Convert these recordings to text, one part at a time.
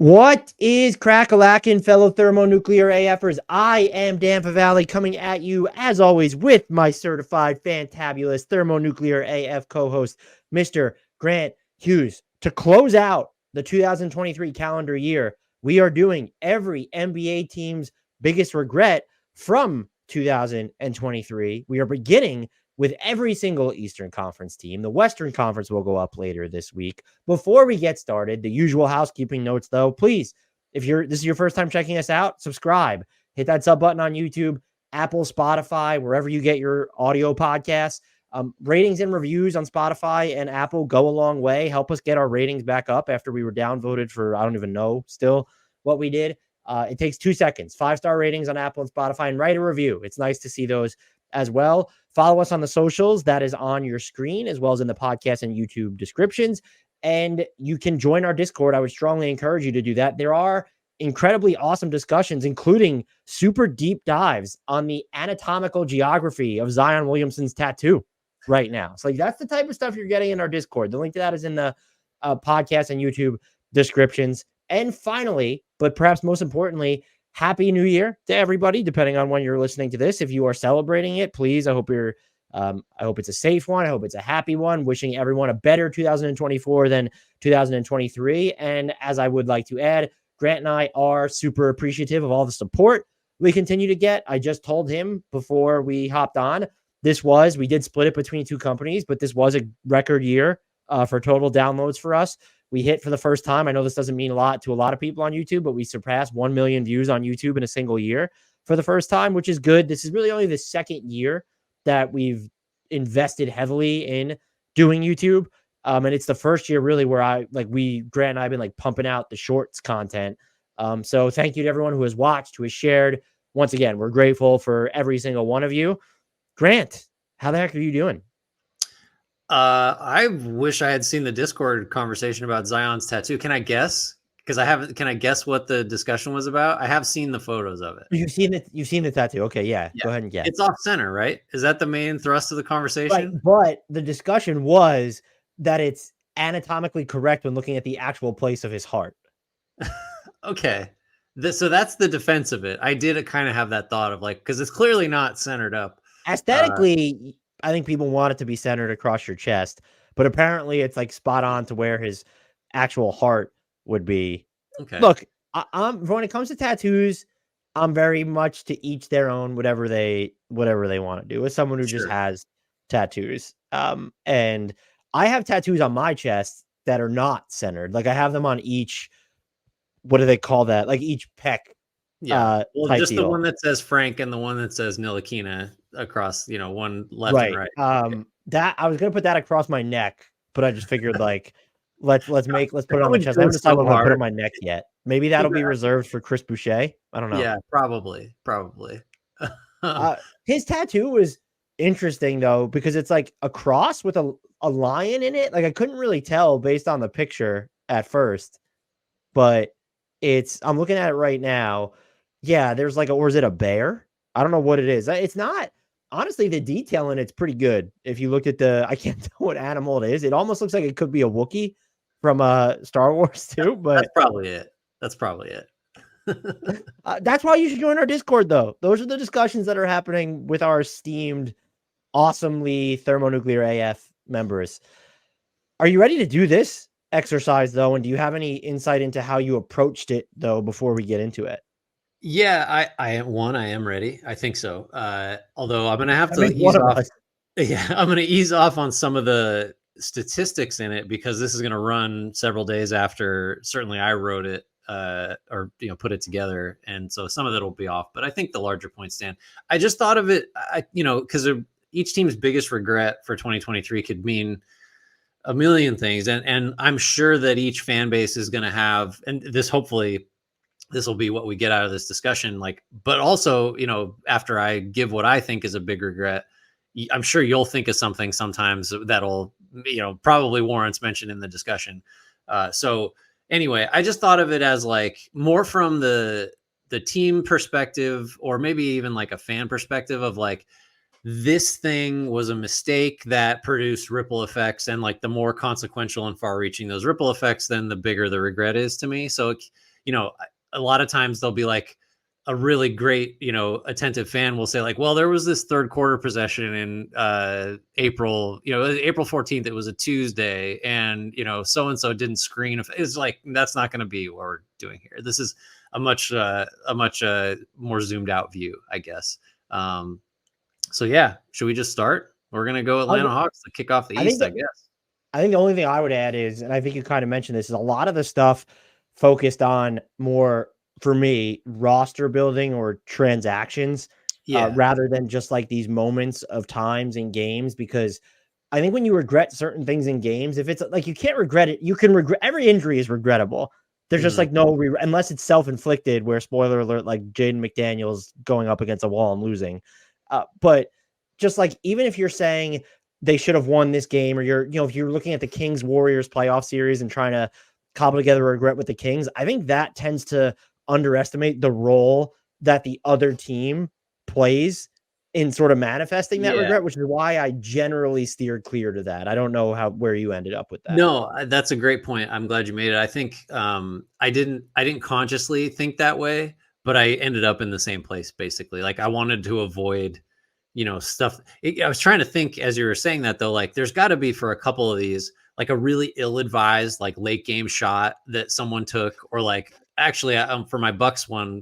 What is crack-a-lackin', fellow thermonuclear AFers? I am Dan Favale coming at you, as always, with my certified, fantabulous thermonuclear AF co-host, Mr. Grant Hughes. To close out the 2023 calendar year, we are doing every NBA team's biggest regret from 2023. We are beginning with every single Eastern Conference team. The Western Conference will go up later this week. Before we get started, the usual housekeeping notes, though, please, if this is your first time checking us out, subscribe. Hit that sub button on YouTube, Apple, Spotify, wherever you get your audio podcasts. Ratings and reviews on Spotify and Apple go a long way. Help us get our ratings back up after we were downvoted for, I don't even know still what we did. It takes 2 seconds. 5-star ratings on Apple and Spotify, and write a review. It's nice to see those as well. Follow us on the socials. That is on your screen, as well as in the podcast and YouTube descriptions. And you can join our Discord. I would strongly encourage you to do that. There are incredibly awesome discussions, including super deep dives on the anatomical geography of Zion Williamson's tattoo right now. So that's the type of stuff you're getting in our Discord. The link to that is in the podcast and YouTube descriptions. And finally, but perhaps most importantly, Happy New Year to everybody, depending on when you're listening to this. If you are celebrating it, please, I hope it's a safe one. I hope it's a happy one. Wishing everyone a better 2024 than 2023. And as I would like to add, Grant and I are super appreciative of all the support we continue to get. I just told him before we hopped on, we did split it between 2 companies, but this was a record year for total downloads for us. We hit for the first time. I know this doesn't mean a lot to a lot of people on YouTube, but we surpassed 1 million views on YouTube in a single year for the first time, which is good. This is really only the second year that we've invested heavily in doing YouTube. And it's the first year really where Grant and I have been pumping out the shorts content. So thank you to everyone who has watched, who has shared. Once again, we're grateful for every single one of you. Grant, how the heck are you doing? I wish I had seen the Discord conversation about Zion's tattoo. Can I guess? Because I haven't. Can I guess what the discussion was about? I have seen the photos of it. You've seen the tattoo. Okay, yeah. Go ahead and guess. It's off center, right? Is that the main thrust of the conversation? Right, but the discussion was that it's anatomically correct when looking at the actual place of his heart. Okay. So that's the defense of it. I did kind of have that thought of because it's clearly not centered up. Aesthetically, I think people want it to be centered across your chest, but apparently it's spot on to where his actual heart would be. Okay. Look, when it comes to tattoos, I'm very much to each their own, whatever they want to do. As someone who just has tattoos, and I have tattoos on my chest that are not centered. I have them on each. What do they call that? Each pec. Yeah. Just the one that says Frank and the one that says Ntilikina across, one left and right. That I was gonna put that across my neck, but I just figured let's put it on my chest. I haven't decided what I'm gonna put it on my neck yet. Maybe that'll be reserved for Chris Boucher. I don't know. Yeah, probably. His tattoo was interesting though, because it's a cross with a lion in it. I couldn't really tell based on the picture at first, but I'm looking at it right now. Yeah, there's or is it a bear? I don't know what it is. It's not, honestly, the detail in it's pretty good. If you looked at I can't tell what animal it is. It almost looks like it could be a Wookiee from Star Wars too, but that's probably it. That's why you should join our Discord though. Those are the discussions that are happening with our esteemed, awesomely thermonuclear AF members. Are you ready to do this exercise though? And do you have any insight into how you approached it though, before we get into it? Yeah, I am ready. I think so. Although I'm going to have to ease off. Yeah, I'm going to ease off on some of the statistics in it because this is going to run several days after certainly I wrote it or put it together, and so some of it will be off. But I think the larger point stand. I just thought of it, because each team's biggest regret for 2023 could mean a million things, and I'm sure that each fan base is going to have, and hopefully this will be what we get out of this discussion. But also, after I give what I think is a big regret, I'm sure you'll think of something sometimes that'll, probably warrants mention in the discussion. So anyway, I just thought of it as more from the team perspective, or maybe even a fan perspective of this thing was a mistake that produced ripple effects, and the more consequential and far reaching those ripple effects, then the bigger the regret is to me. So a lot of times they'll be like, a really great, attentive fan will say like, well, there was this third quarter possession in April, April 14th, it was a Tuesday, and so-and-so didn't screen. It's like, that's not going to be what we're doing here. This is a much more zoomed out view, I guess. So yeah, should we just start? We're going to go Atlanta Hawks to kick off the East, I guess. I think the only thing I would add is, and I think you kind of mentioned this, is a lot of the stuff focused on more, for me, roster building or transactions, rather than just like these moments of times in games. Because I think when you regret certain things in games, if it's like, you can't regret it, you can regret, every injury is regrettable. There's just like no, unless it's self-inflicted, where, spoiler alert, like Jaden McDaniels going up against a wall and losing. But just like, even if you're saying they should have won this game, or if you're looking at the Kings Warriors playoff series and trying to cobble together a regret with the Kings, I think that tends to underestimate the role that the other team plays in sort of manifesting that regret, which is why I generally steered clear to that. I don't know where you ended up with that. No, that's a great point. I'm glad you made it. I think I didn't consciously think that way, but I ended up in the same place, basically. Like, I wanted to avoid stuff. I was trying to think as you were saying that, though, like, there's got to be, for a couple of these, like a really ill-advised, like, late game shot that someone took, or like, actually, for my Bucks one,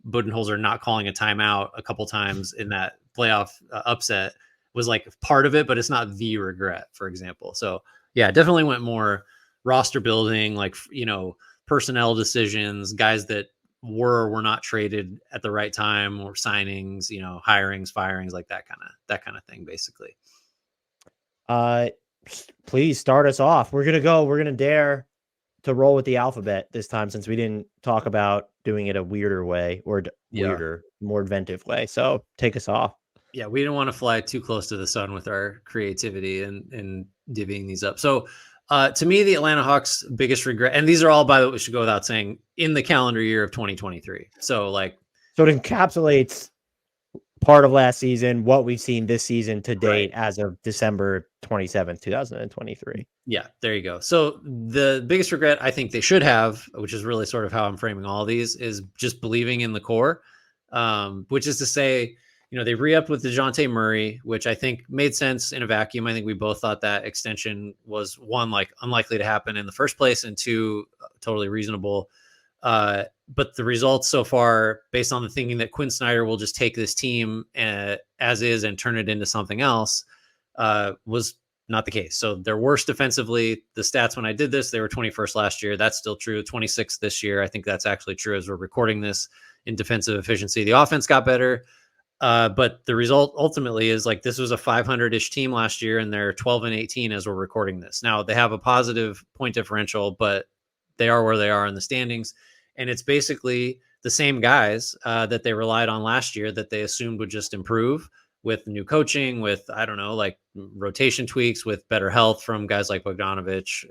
Budenholzer not calling a timeout a couple times in that playoff upset was like part of it, but it's not the regret, for example. So yeah, definitely went more roster building, like, personnel decisions, guys that were not traded at the right time, or signings, hirings, firings, like that kind of thing, basically. Please start us off. We're going to dare to roll with the alphabet this time, since we didn't talk about doing it a weirder way, or more inventive way. So take us off. Yeah, we didn't want to fly too close to the sun with our creativity and divvying these up. So to me, the Atlanta Hawks' biggest regret, and these are all, by the way, we should go without saying, in the calendar year of 2023. So it encapsulates part of last season, what we've seen this season to date, as of December 27th, 2023. Yeah, there you go. So the biggest regret I think they should have, which is really sort of how I'm framing all of these, is just believing in the core, which is to say, they re-upped with DeJounte Murray, which I think made sense in a vacuum. I think we both thought that extension was, one, like, unlikely to happen in the first place, and two, totally reasonable. But the results so far, based on the thinking that Quinn Snyder will just take this team as is and turn it into something else, was not the case. So they're worse defensively. The stats when I did this, they were 21st last year. That's still true. 26th this year. I think that's actually true as we're recording this, in defensive efficiency. The offense got better. But the result ultimately is, like, this was a 500-ish team last year, and they're 12-18 as we're recording this. Now, they have a positive point differential, but they are where they are in the standings. And it's basically the same guys that they relied on last year, that they assumed would just improve with new coaching, with, I don't know, like, rotation tweaks, with better health from guys like Bogdanovich.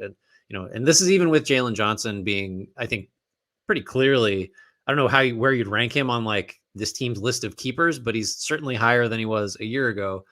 And this is even with Jalen Johnson being, I think, pretty clearly, I don't know where you'd rank him on, like, this team's list of keepers, but he's certainly higher than he was a year ago.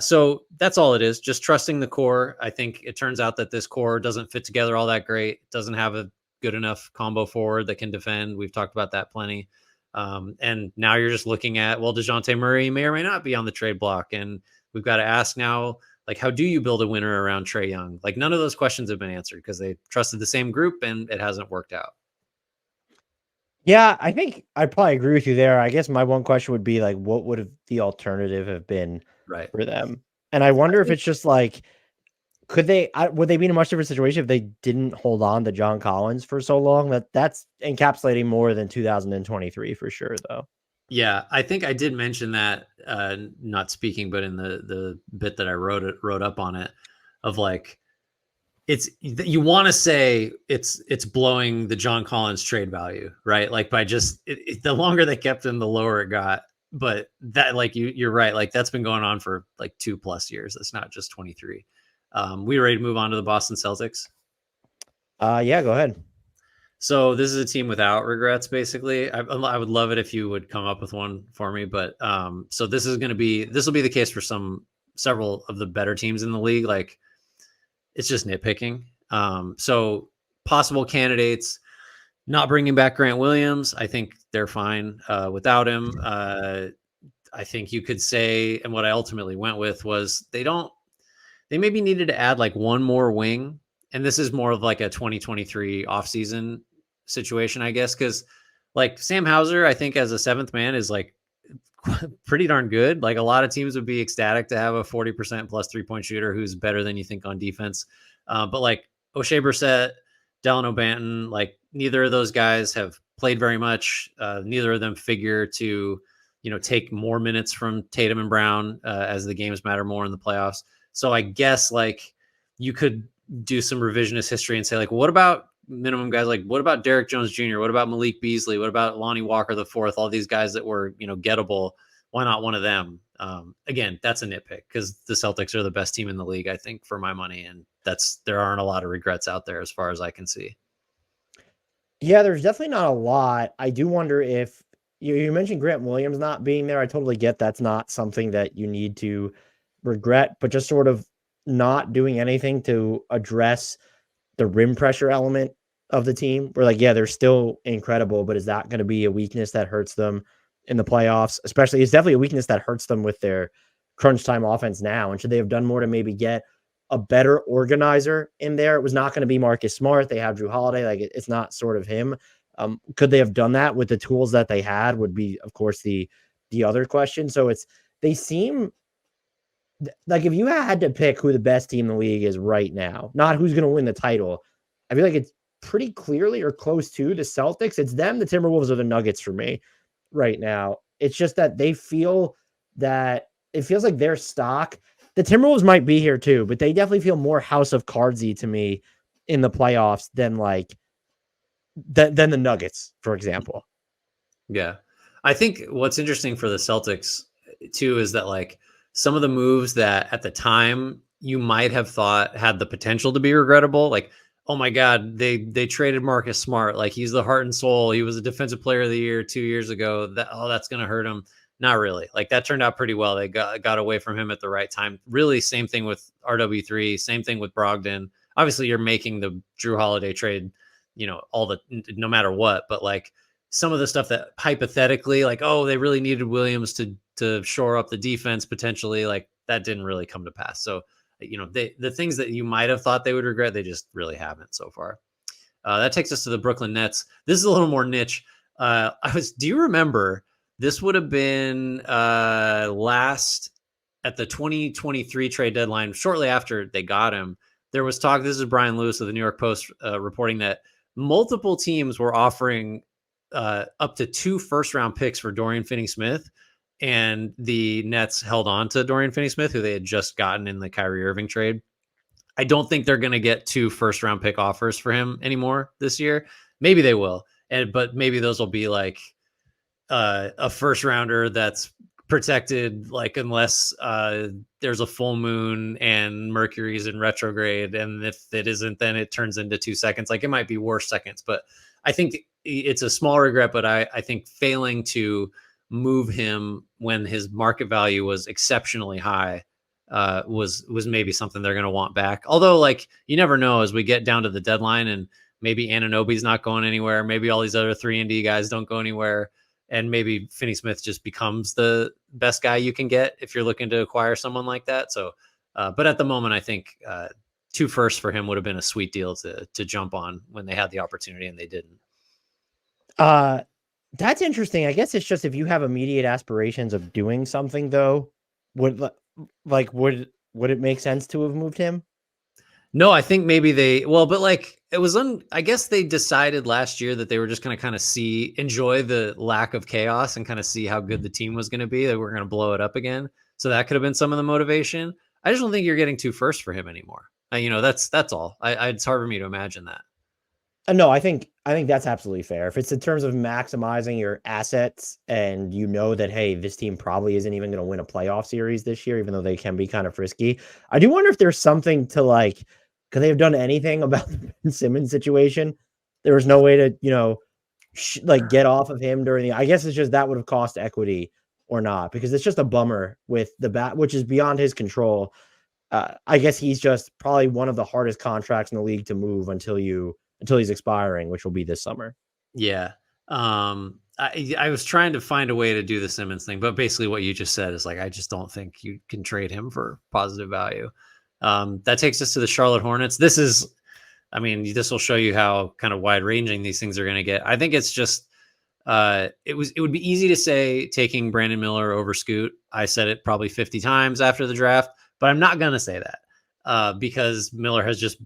So that's all it is, just trusting the core. I think it turns out that this core doesn't fit together all that great. It doesn't have a good enough combo forward that can defend. We've talked about that plenty. And now you're just looking at, well, DeJounte Murray may or may not be on the trade block. And we've got to ask now, like, how do you build a winner around Trae Young? Like, none of those questions have been answered, because they trusted the same group and it hasn't worked out. Yeah, I think I probably agree with you there. I guess my one question would be, like, what would the alternative have been for them? And I wonder if it's just like, would they be in a much different situation if they didn't hold on to John Collins for so long? That's encapsulating more than 2023 for sure, though. Yeah, I think I did mention that, not speaking, but in the bit that I wrote up on it, of like, you want to say it's blowing the John Collins trade value, right? Like, by just the longer they kept him, the lower it got. But that, like, you're right. Like, that's been going on for like 2+ years. It's not just 23. We ready to move on to the Boston Celtics? Yeah, go ahead. So this is a team without regrets, basically. I would love it if you would come up with one for me. But so this will be the case for several of the better teams in the league. Like, it's just nitpicking. So possible candidates: Not bringing back Grant Williams, I think they're fine without him. I think you could say, and what I ultimately went with was they maybe needed to add like one more wing. And this is more of like a 2023 offseason situation, I guess, because like Sam Hauser, I think as a seventh man is like pretty darn good. Like a lot of teams would be ecstatic to have a 40% plus 3-point shooter who's better than you think on defense. But like O'Shea Brissett, Delano Banton, like neither of those guys have played very much. Neither of them figure to, take more minutes from Tatum and Brown as the games matter more in the playoffs. So I guess like you could do some revisionist history and say like, what about minimum guys? Like, what about Derek Jones Jr.? What about Malik Beasley? What about Lonnie Walker the fourth? All these guys that were, gettable. Why not one of them? Again, that's a nitpick because the Celtics are the best team in the league, I think, for my money. And there aren't a lot of regrets out there as far as I can see. Yeah, there's definitely not a lot. I do wonder if you mentioned Grant Williams not being there. I totally get that's not something that you need to regret, but just sort of not doing anything to address the rim pressure element of the team. We're like, yeah, they're still incredible, but is that going to be a weakness that hurts them in the playoffs? Especially, it's definitely a weakness that hurts them with their crunch time offense now. And should they have done more to maybe get a better organizer in there? It was not going to be Marcus Smart. They have Drew Holiday. Like it's not sort of him. Could they have done that with the tools that they had would be, of course, the other question. So they seem like if you had to pick who the best team in the league is right now, not who's going to win the title, I feel like it's pretty clearly or close to the Celtics. It's them, the Timberwolves, or the Nuggets for me right now. It's just that they feel that it feels like their stock. The Timberwolves might be here too, but they definitely feel more House of Cardsy to me in the playoffs than than the Nuggets, for example. Yeah. I think what's interesting for the Celtics too is that like some of the moves that at the time you might have thought had the potential to be regrettable, like, oh my God, they traded Marcus Smart. Like he's the heart and soul. He was a defensive player of the year 2 years ago. That's going to hurt him. Not really. Like that turned out pretty well. They got away from him at the right time. Really, same thing with RW3, same thing with Brogdon. Obviously, you're making the Drew Holiday trade, no matter what, but like some of the stuff that hypothetically, like, oh, they really needed Williams to shore up the defense potentially, like that didn't really come to pass. So, the things that you might have thought they would regret, they just really haven't so far. That takes us to the Brooklyn Nets. This is a little more niche. Do you remember this would have been last at the 2023 trade deadline, shortly after they got him? There was talk, this is Brian Lewis of the New York Post reporting that multiple teams were offering up to 2 first-round picks for Dorian Finney-Smith, and the Nets held on to Dorian Finney-Smith, who they had just gotten in the Kyrie Irving trade. I don't think they're going to get 2 first-round pick offers for him anymore this year. Maybe they will, but maybe those will be like a first-rounder that's protected, like unless there's a full moon and Mercury's in retrograde, and if it isn't, then it turns into 2 seconds. Like it might be worse seconds, but I think it's a small regret. But I think failing to move him when his market value was exceptionally high was maybe something they're going to want back. Although, like, you never know as we get down to the deadline, and maybe Anunoby's not going anywhere. Maybe all these other 3-and-D guys don't go anywhere. And maybe Finney-Smith just becomes the best guy you can get if you're looking to acquire someone like that. So, but at the moment, I think 2 firsts for him would have been a sweet deal to jump on when they had the opportunity, and they didn't. That's interesting. I guess it's just if you have immediate aspirations of doing something, though, would it make sense to have moved him? No, I think maybe but like it was I guess they decided last year that they were just going to kind of enjoy the lack of chaos and kind of see how good the team was going to be. That we're going to blow it up again. So that could have been some of the motivation. I just don't think you're getting 2 firsts for him anymore. That's all. It's hard for me to imagine that. No, I think that's absolutely fair. If it's in terms of maximizing your assets and you know that, hey, this team probably isn't even going to win a playoff series this year, even though they can be kind of frisky. I do wonder if there's something to like, could they have done anything about the Ben Simmons situation? There was no way to, get off of him during I guess it's just that would have cost equity or not, because it's just a bummer with the bat, which is beyond his control. I guess he's just probably one of the hardest contracts in the league to move until he's expiring, which will be this summer. Yeah. I was trying to find a way to do the Simmons thing, but basically what you just said is like, I just don't think you can trade him for positive value. That takes us to the Charlotte Hornets. This will show you how kind of wide ranging these things are going to get. I think it's just, it would be easy to say taking Brandon Miller over Scoot. I said it probably 50 times after the draft, but I'm not going to say that because Miller has just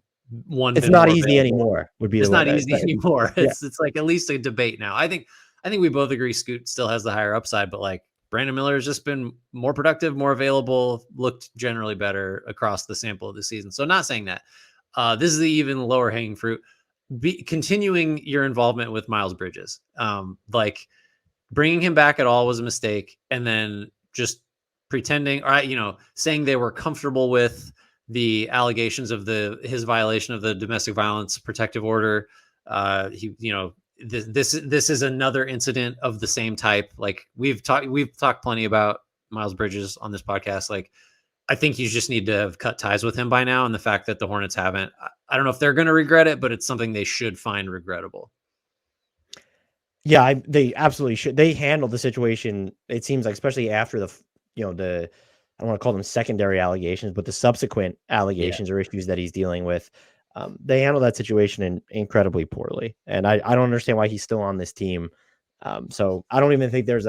it's not easy anymore would be it's the not word easy anymore. Yeah. It's like at least a debate now. I think we both agree Scoot still has the higher upside, but like Brandon Miller has just been more productive, more available, looked generally better across the sample of the season. So not saying that. This is the even lower hanging fruit. Continuing your involvement with Miles Bridges. Like bringing him back at all was a mistake, and then just pretending, or saying they were comfortable with the allegations of his violation of the domestic violence protective order. This is another incident of the same type. Like we've talked plenty about Miles Bridges on this podcast. Like I think you just need to have cut ties with him by now, and the fact that the Hornets haven't, I don't know if they're going to regret it, but it's something they should find regrettable. Yeah, they absolutely should. They handled the situation, it seems like, especially after the I don't want to call them secondary allegations, but the subsequent allegations or issues that he's dealing with. They handled that situation incredibly poorly. And I don't understand why he's still on this team. So I don't even think there's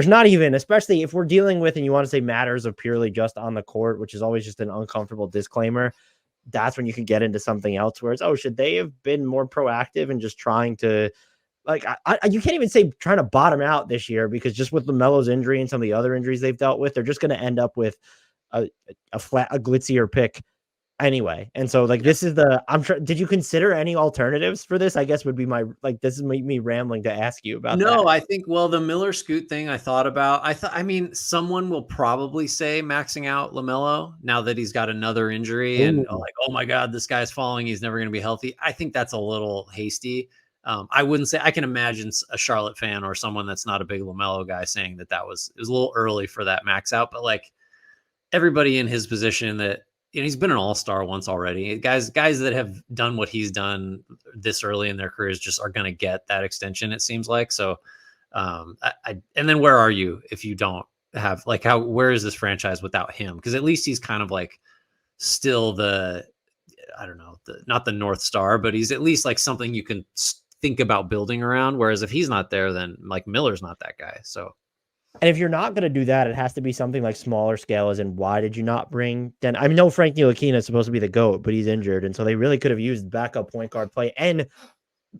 not even, especially if we're dealing with, and you want to say matters of purely just on the court, which is always just an uncomfortable disclaimer. That's when you can get into something else where it's, should they have been more proactive and just trying to, like, you can't even say trying to bottom out this year, because just with LaMelo's injury and some of the other injuries they've dealt with, they're just going to end up with a glitzier pick anyway. And so this is did you consider any alternatives for this? I guess would be this is me rambling to ask you about that. No, I think, the Miller Scoot thing I thought about, someone will probably say maxing out LaMelo now that he's got another injury. Ooh. And like, oh my God, this guy's falling. He's never going to be healthy. I think that's a little hasty. I wouldn't say, I can imagine a Charlotte fan or someone that's not a big LaMelo guy saying it was a little early for that max out, but like everybody in his position that, he's been an all-star once already. Guys that have done what he's done this early in their careers just are going to get that extension, it seems like. So, and then where are you if you don't have, like, where is this franchise without him? Because at least he's kind of like still not the North Star, but he's at least like something you can think about building around. Whereas if he's not there, then like Miller's not that guy. So. And if you're not going to do that, it has to be something like smaller scale, as in, why did you not bring Den? I know Frank Ntilikina is supposed to be the GOAT, but he's injured. And so they really could have used backup point guard play and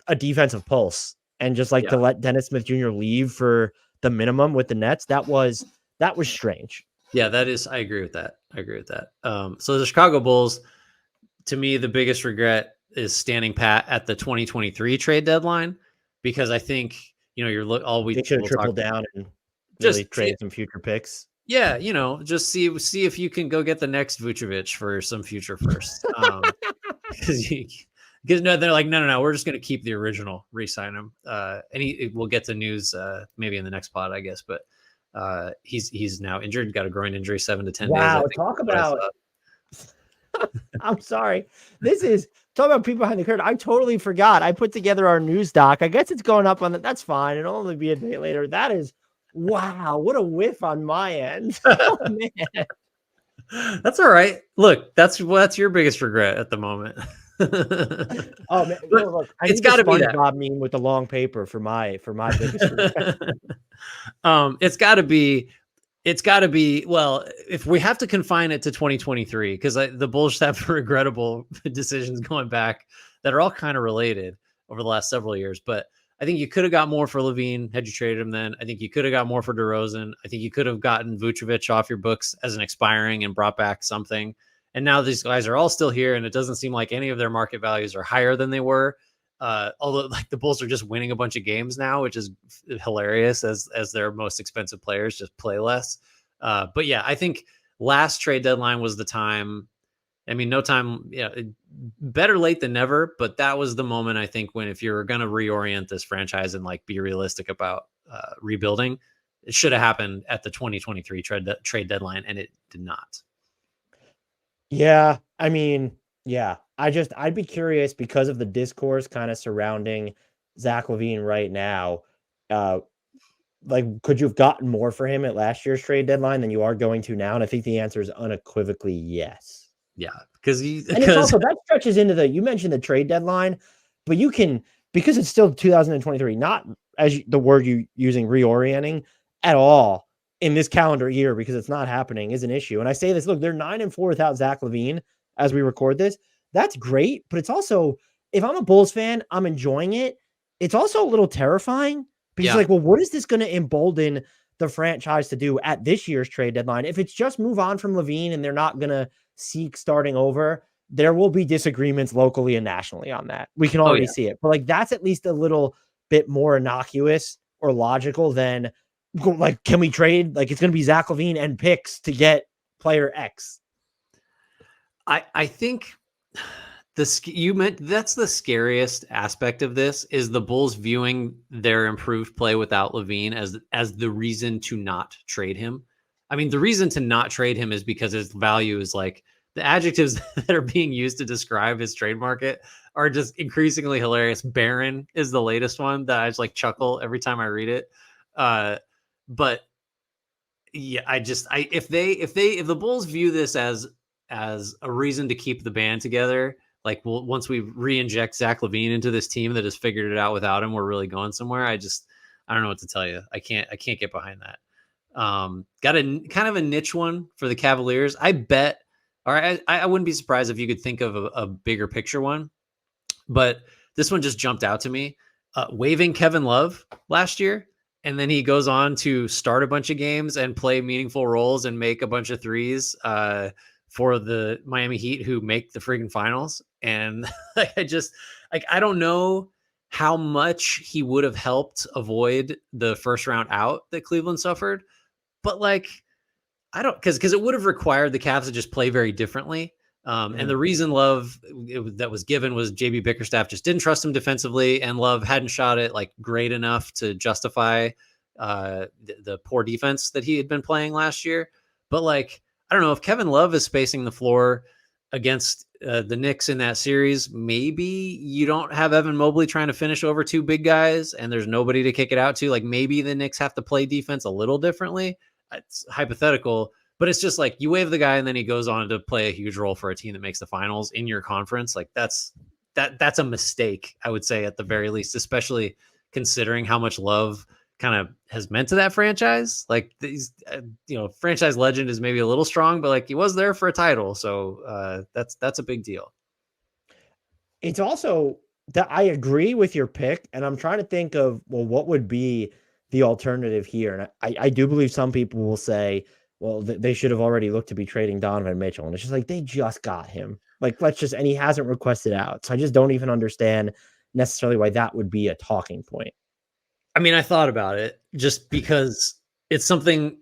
a defensive pulse, and just to let Dennis Smith Jr. leave for the minimum with the Nets. That was strange. Yeah, I agree with that. So the Chicago Bulls, to me, the biggest regret is standing pat at the 2023 trade deadline, because I think, they should have tripled down and really trade some future picks. Yeah, just see if you can go get the next Vucevic for some future first. Because they're like, no, we're just going to keep the original, re-sign him. And we'll get to news maybe in the next pod, I guess. But he's now injured, got a groin injury, 7 to 10 days. Wow, talk about. I'm sorry. Talk about people behind the curtain. I totally forgot. I put together our news doc. I guess it's going up on that. That's fine. It'll only be a day later. That is. Wow, what a whiff on my end. Oh, man. That's all right. Look, that's your biggest regret at the moment. Oh man, look, it's got to be that meme with the long paper for my biggest regret. It's got to be. Well, if we have to confine it to 2023, because the Bulls have regrettable decisions going back that are all kind of related over the last several years, but. I think you could have got more for Levine had you traded him then. I think you could have got more for DeRozan. I think you could have gotten Vucevic off your books as an expiring and brought back something. And now these guys are all still here, and it doesn't seem like any of their market values are higher than they were. Although like the Bulls are just winning a bunch of games now, which is hilarious as their most expensive players just play less. But yeah, I think last trade deadline was the time. I mean, no time, better late than never, but that was the moment, I think, when if you're going to reorient this franchise and like be realistic about rebuilding, it should have happened at the 2023 trade deadline, and it did not. Yeah. I mean, yeah, I'd be curious because of the discourse kind of surrounding Zach LaVine right now, like, could you have gotten more for him at last year's trade deadline than you are going to now? And I think the answer is unequivocally yes. Yeah, because And it's also that stretches into you mentioned the trade deadline, but you can, because it's still 2023, not as the word you using reorienting at all in this calendar year, because it's not happening, is an issue. And I say this, look, they're 9-4 without Zach LaVine as we record this. That's great, but it's also, if I'm a Bulls fan, I'm enjoying it. It's also a little terrifying because like, well, what is this going to embolden the franchise to do at this year's trade deadline? If it's just move on from LaVine and they're not going to seek starting over, there will be disagreements locally and nationally on that. We can already see it. But like, that's at least a little bit more innocuous or logical than like, can we trade? Like, it's going to be Zach LaVine and picks to get player X. I think that's the scariest aspect of this, is the Bulls viewing their improved play without LaVine as the reason to not trade him. I mean, the reason to not trade him is because his value is like, the adjectives that are being used to describe his trade market are just increasingly hilarious. Barren is the latest one that I just like chuckle every time I read it. But yeah, if the Bulls view this as a reason to keep the band together, like, well, once we re-inject Zach LaVine into this team that has figured it out without him, we're really going somewhere. I don't know what to tell you. I can't get behind that. Got a kind of a niche one for the Cavaliers. I bet, or I wouldn't be surprised if you could think of a bigger picture one, but this one just jumped out to me. Waiving Kevin Love last year, and then he goes on to start a bunch of games and play meaningful roles and make a bunch of threes for the Miami Heat, who make the friggin' finals. And I don't know how much he would have helped avoid the first round out that Cleveland suffered, but like, I don't, because it would have required the Cavs to just play very differently. And the reason Love that was given was JB Bickerstaff just didn't trust him defensively, and Love hadn't shot it like great enough to justify the poor defense that he had been playing last year. But like, I don't know, if Kevin Love is spacing the floor against the Knicks in that series, maybe you don't have Evan Mobley trying to finish over two big guys and there's nobody to kick it out to. Like, maybe the Knicks have to play defense a little differently. It's hypothetical, but it's just like, you waive the guy and then he goes on to play a huge role for a team that makes the finals in your conference. Like, that's a mistake, I would say, at the very least, especially considering how much Love kind of has meant to that franchise. Like, these, franchise legend is maybe a little strong, but like, he was there for a title. So that's a big deal. It's also that I agree with your pick, and I'm trying to think of, well, what would be the alternative here? And I do believe some people will say, well, they should have already looked to be trading Donovan Mitchell. And it's just like, they just got him. Like, and he hasn't requested out. So I just don't even understand necessarily why that would be a talking point. I mean, I thought about it just because it's something,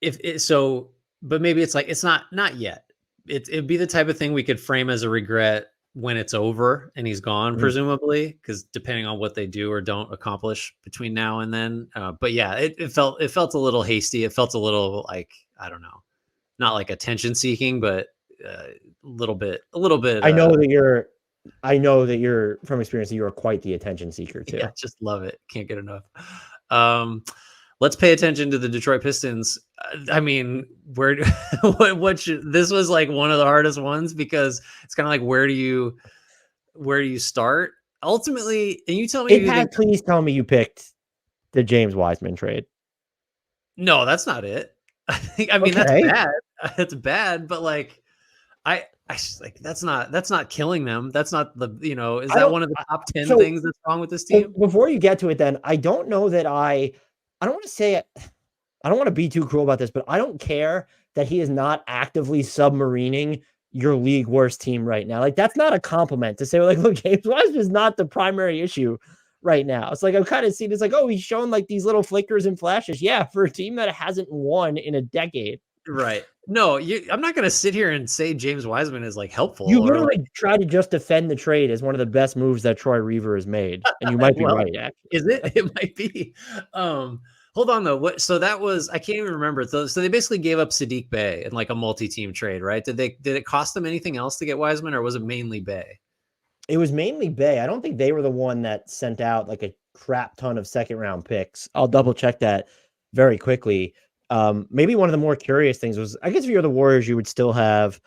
but maybe it's like, it's not yet. It'd be the type of thing we could frame as a regret when it's over and he's gone, presumably, because depending on what they do or don't accomplish between now and then. But yeah, it felt a little hasty. It felt a little like, I don't know, not like attention seeking, but a little bit. I know that you're from experience that you're quite the attention seeker too. Yeah, just love it. Can't get enough. Let's pay attention to the Detroit Pistons. I mean, this was like one of the hardest ones, because it's kind of like, where do you start ultimately? And you tell me, please tell me you picked the James Wiseman trade. No, that's not it. I mean, that's bad. That's bad, but like, I like, that's not killing them. That's not is that one of the top 10 things that's wrong with this team? Before you get to it, then, I don't know that I don't want to say it. I don't want to be too cruel about this, but I don't care that he is not actively submarining your league worst team right now. Like, that's not a compliment to say, like, look, James Wiseman is not the primary issue right now. It's like, I've kind of seen it's like, oh, he's shown like these little flickers and flashes. Yeah, for a team that hasn't won in a decade. Right. No, I'm not going to sit here and say James Wiseman is like helpful. You literally try to just defend the trade as one of the best moves that Troy Reaver has made. And you might be right, actually. Is it? It might be. Hold on though. So that was, I can't even remember. So they basically gave up Sadiq Bey in like a multi-team trade, right? Did it cost them anything else to get Wiseman, or was it mainly Bey? It was mainly Bay. I don't think they were the one that sent out like a crap ton of second round picks. I'll double check that very quickly. Maybe one of the more curious things was, I guess if you're the Warriors, you would still rather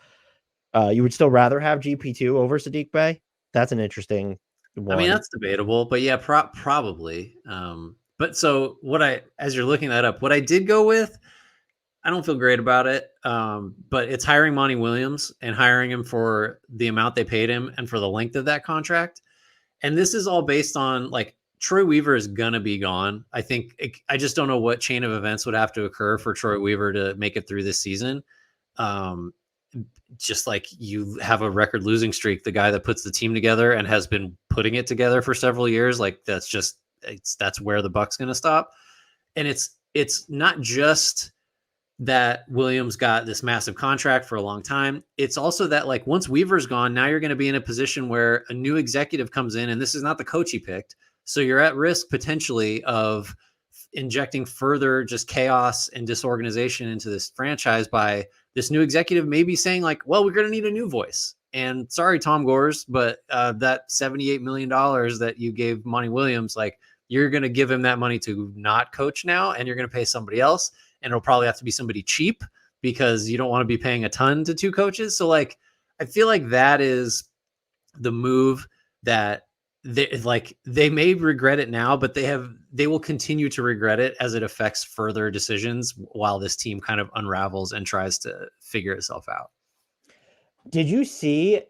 have GP2 over Sadiq Bey. That's an interesting one. I mean, that's debatable, but yeah, probably. But so as you're looking that up, what I did go with, I don't feel great about it. But it's hiring Monty Williams and hiring him for the amount they paid him and for the length of that contract. And this is all based on like Troy Weaver is going to be gone. I just don't know what chain of events would have to occur for Troy Weaver to make it through this season. Just like you have a record losing streak, the guy that puts the team together and has been putting it together for several years, like that's where the Bucks going to stop. And it's not just that Williams got this massive contract for a long time. It's also that like once Weaver's gone, now you're going to be in a position where a new executive comes in, and this is not the coach he picked. So you're at risk potentially of injecting further just chaos and disorganization into this franchise by this new executive maybe saying like, well, we're going to need a new voice. And sorry, Tom Gores, but that $78 million that you gave Monty Williams, like you're going to give him that money to not coach now, and you're going to pay somebody else. And it'll probably have to be somebody cheap because you don't want to be paying a ton to two coaches. So like, I feel like that is the move that they may regret it now, but they will continue to regret it as it affects further decisions while this team kind of unravels and tries to figure itself out. Did you see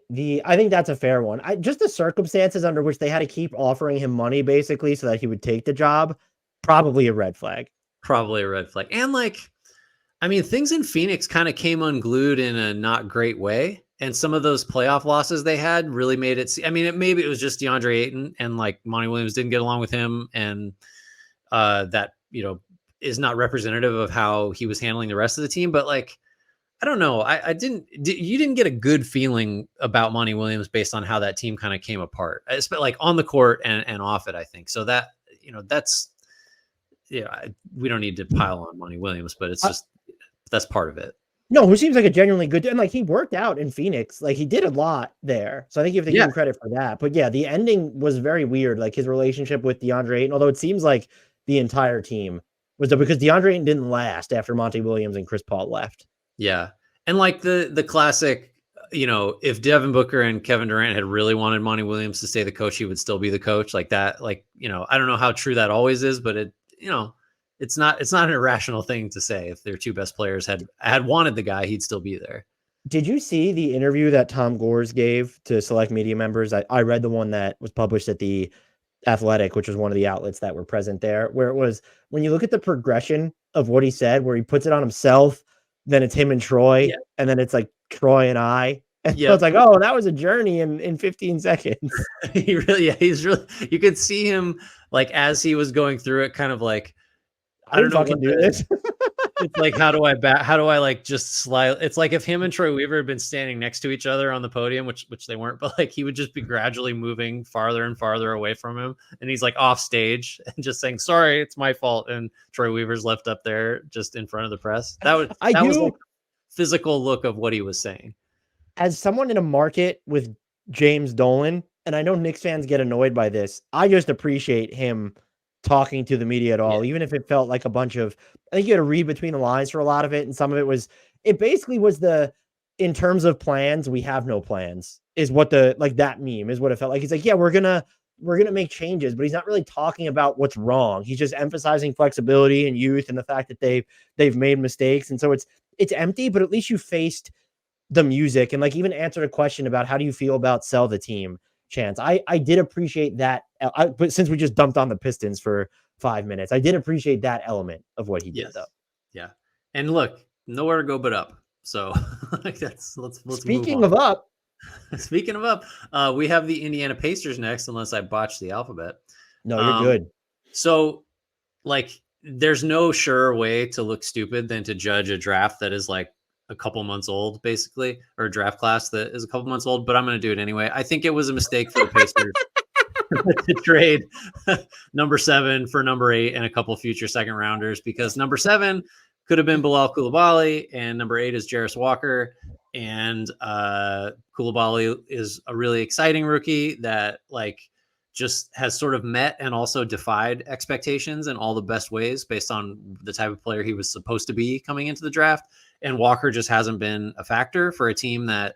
I think that's a fair one. Just the circumstances under which they had to keep offering him money basically so that he would take the job, probably a red flag. Probably a red flag. And like, I mean, things in Phoenix kind of came unglued in a not great way. And some of those playoff losses they had really made it. I mean, maybe it was just DeAndre Ayton and like Monty Williams didn't get along with him. And that, is not representative of how he was handling the rest of the team. But like, I don't know. You didn't get a good feeling about Monty Williams based on how that team kind of came apart. It's like on the court and off it, I think. So that, we don't need to pile on Monty Williams, but it's just, that's part of it. No, who seems like a genuinely good, and like he worked out in Phoenix, like he did a lot there. So I think you have to give him credit for that. But yeah, the ending was very weird. Like his relationship with DeAndre Ayton, although it seems like the entire team was because DeAndre Ayton didn't last after Monty Williams and Chris Paul left. Yeah. And like the classic, if Devin Booker and Kevin Durant had really wanted Monty Williams to stay the coach, he would still be the coach like that. Like, I don't know how true that always is, but it's not an irrational thing to say. If their two best players had wanted the guy, he'd still be there. Did you see the interview that Tom Gores gave to select media members? I read the one that was published at the Athletic, which was one of the outlets that were present there, where it was, when you look at the progression of what he said, where he puts it on himself, then it's him and Troy, and then it's like Troy and I. And so it's like, oh, that was a journey in 15 seconds. He's really, you could see him like as he was going through it, kind of like, I don't know what to do this. It's like, how do I like just slide? It's like if him and Troy Weaver had been standing next to each other on the podium, which they weren't, but like he would just be gradually moving farther and farther away from him. And he's like off stage and just saying, sorry, it's my fault. And Troy Weaver's left up there just in front of the press. That was like a physical look of what he was saying. As someone in a market with James Dolan, and I know Knicks fans get annoyed by this, I just appreciate him talking to the media at all, even if it felt like a bunch of, I think you had to read between the lines for a lot of it. And some of it basically was in terms of plans, we have no plans is what that meme is what it felt like. He's like, yeah, we're going to make changes, but he's not really talking about what's wrong. He's just emphasizing flexibility and youth and the fact that they've made mistakes. And so it's empty, but at least you faced the music and like even answered a question about how do you feel about sell the team chance. I did appreciate that. But since we just dumped on the Pistons for 5 minutes, I did appreciate that element of what he did though. Yeah. And look, nowhere to go but up. So like let's Speaking of up, we have the Indiana Pacers next, unless I botched the alphabet. No, you're good. So like there's no sure way to look stupid than to judge a draft that is like a couple months old, basically, or a draft class that is a couple months old, but I'm going to do it anyway. I think it was a mistake for the Pacers to trade number 7 for number 8 and a couple future second rounders, because number 7 could have been Bilal Coulibaly and number 8 is Jarris Walker. And Coulibaly is a really exciting rookie that like just has sort of met and also defied expectations in all the best ways based on the type of player he was supposed to be coming into the draft. And Walker just hasn't been a factor for a team that,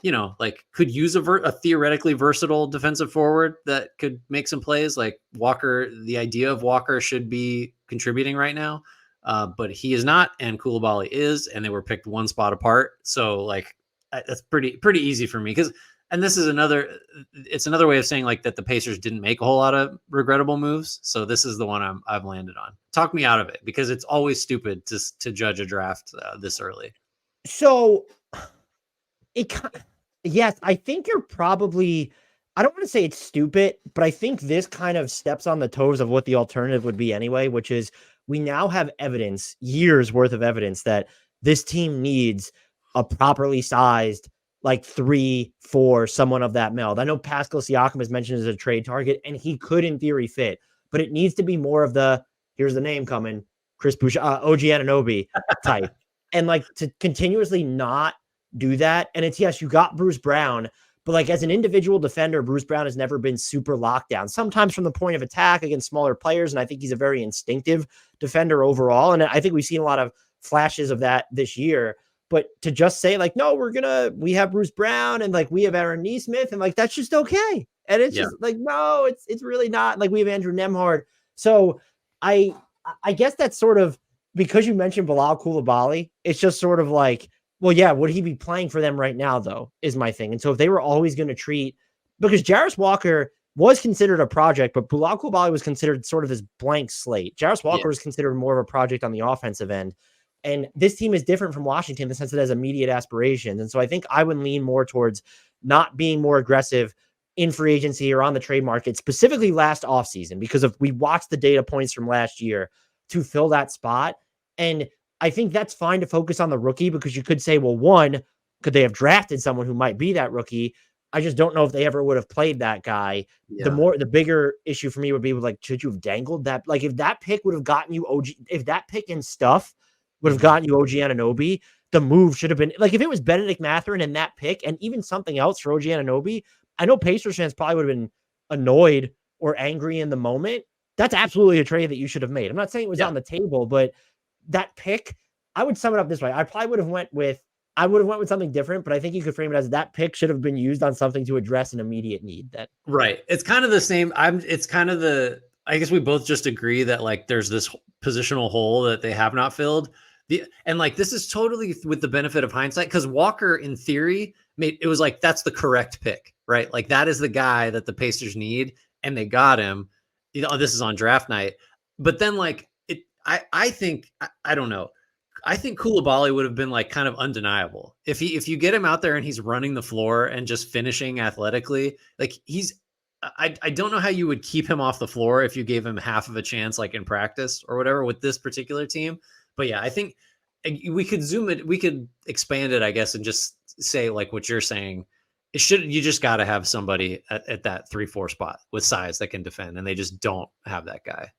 you know, like could use a theoretically versatile defensive forward that could make some plays. Like Walker, the idea of Walker should be contributing right now, but he is not, and Coulibaly is, and they were picked one spot apart. So like that's pretty easy for me because, and this is it's another way of saying like that the Pacers didn't make a whole lot of regrettable moves. So this is the one I've landed on. Talk me out of it because it's always stupid to judge a draft this early. So yes, I think you're probably, I don't want to say it's stupid, but I think this kind of steps on the toes of what the alternative would be anyway, which is we now have evidence, years worth of evidence that this team needs a properly sized like 3-4, someone of that meld. I know Pascal Siakam is mentioned as a trade target, and he could in theory fit, but it needs to be more of the, here's the name coming, Chris Boucher, OG Anunoby type. And like to continuously not do that. And it's, yes, you got Bruce Brown, but like as an individual defender, Bruce Brown has never been super locked down, sometimes from the point of attack against smaller players. And I think he's a very instinctive defender overall. And I think we've seen a lot of flashes of that this year. But to just say like, no, we have Bruce Brown and like we have Aaron Nesmith and like that's just okay. And it's just like, no, it's really not. Like we have Andrew Nembhard. So I guess that's sort of, because you mentioned Bilal Coulibaly, it's just sort of like, well, yeah, would he be playing for them right now, though, is my thing. And so if they were always going to treat, because Jarris Walker was considered a project, but Bilal Coulibaly was considered sort of this blank slate. Jarris Walker was considered more of a project on the offensive end. And this team is different from Washington in the sense that it has immediate aspirations. And so I think I would lean more towards not being more aggressive in free agency or on the trade market, specifically last offseason, because we watched the data points from last year to fill that spot. And I think that's fine to focus on the rookie because you could say, well, one, could they have drafted someone who might be that rookie? I just don't know if they ever would have played that guy. Yeah. The bigger issue for me would be like, should you have dangled that? Like if that pick would have gotten you OG, if that pick and stuff would have gotten you OG Anunoby, the move should have been like, if it was Benedict Mathurin and that pick and even something else for OG Anunoby, I know Pacers fans probably would have been annoyed or angry in the moment. That's absolutely a trade that you should have made. I'm not saying it was on the table, but that pick, I would sum it up this way. I probably would have went with something different, but I think you could frame it as that pick should have been used on something to address an immediate need. That right. It's kind of the same. I guess we both just agree that like there's this positional hole that they have not filled. And like this is totally with the benefit of hindsight because Walker, in theory, it was like that's the correct pick, right? Like that is the guy that the Pacers need, and they got him. You know, this is on draft night, but then like I think I don't know. I think Coulibaly would have been like kind of undeniable if you get him out there and he's running the floor and just finishing athletically. Like I don't know how you would keep him off the floor if you gave him half of a chance, like in practice or whatever with this particular team. But yeah, I think we could expand it, I guess, and just say like what you're saying. You just got to have somebody at that 3-4 spot with size that can defend, and they just don't have that guy.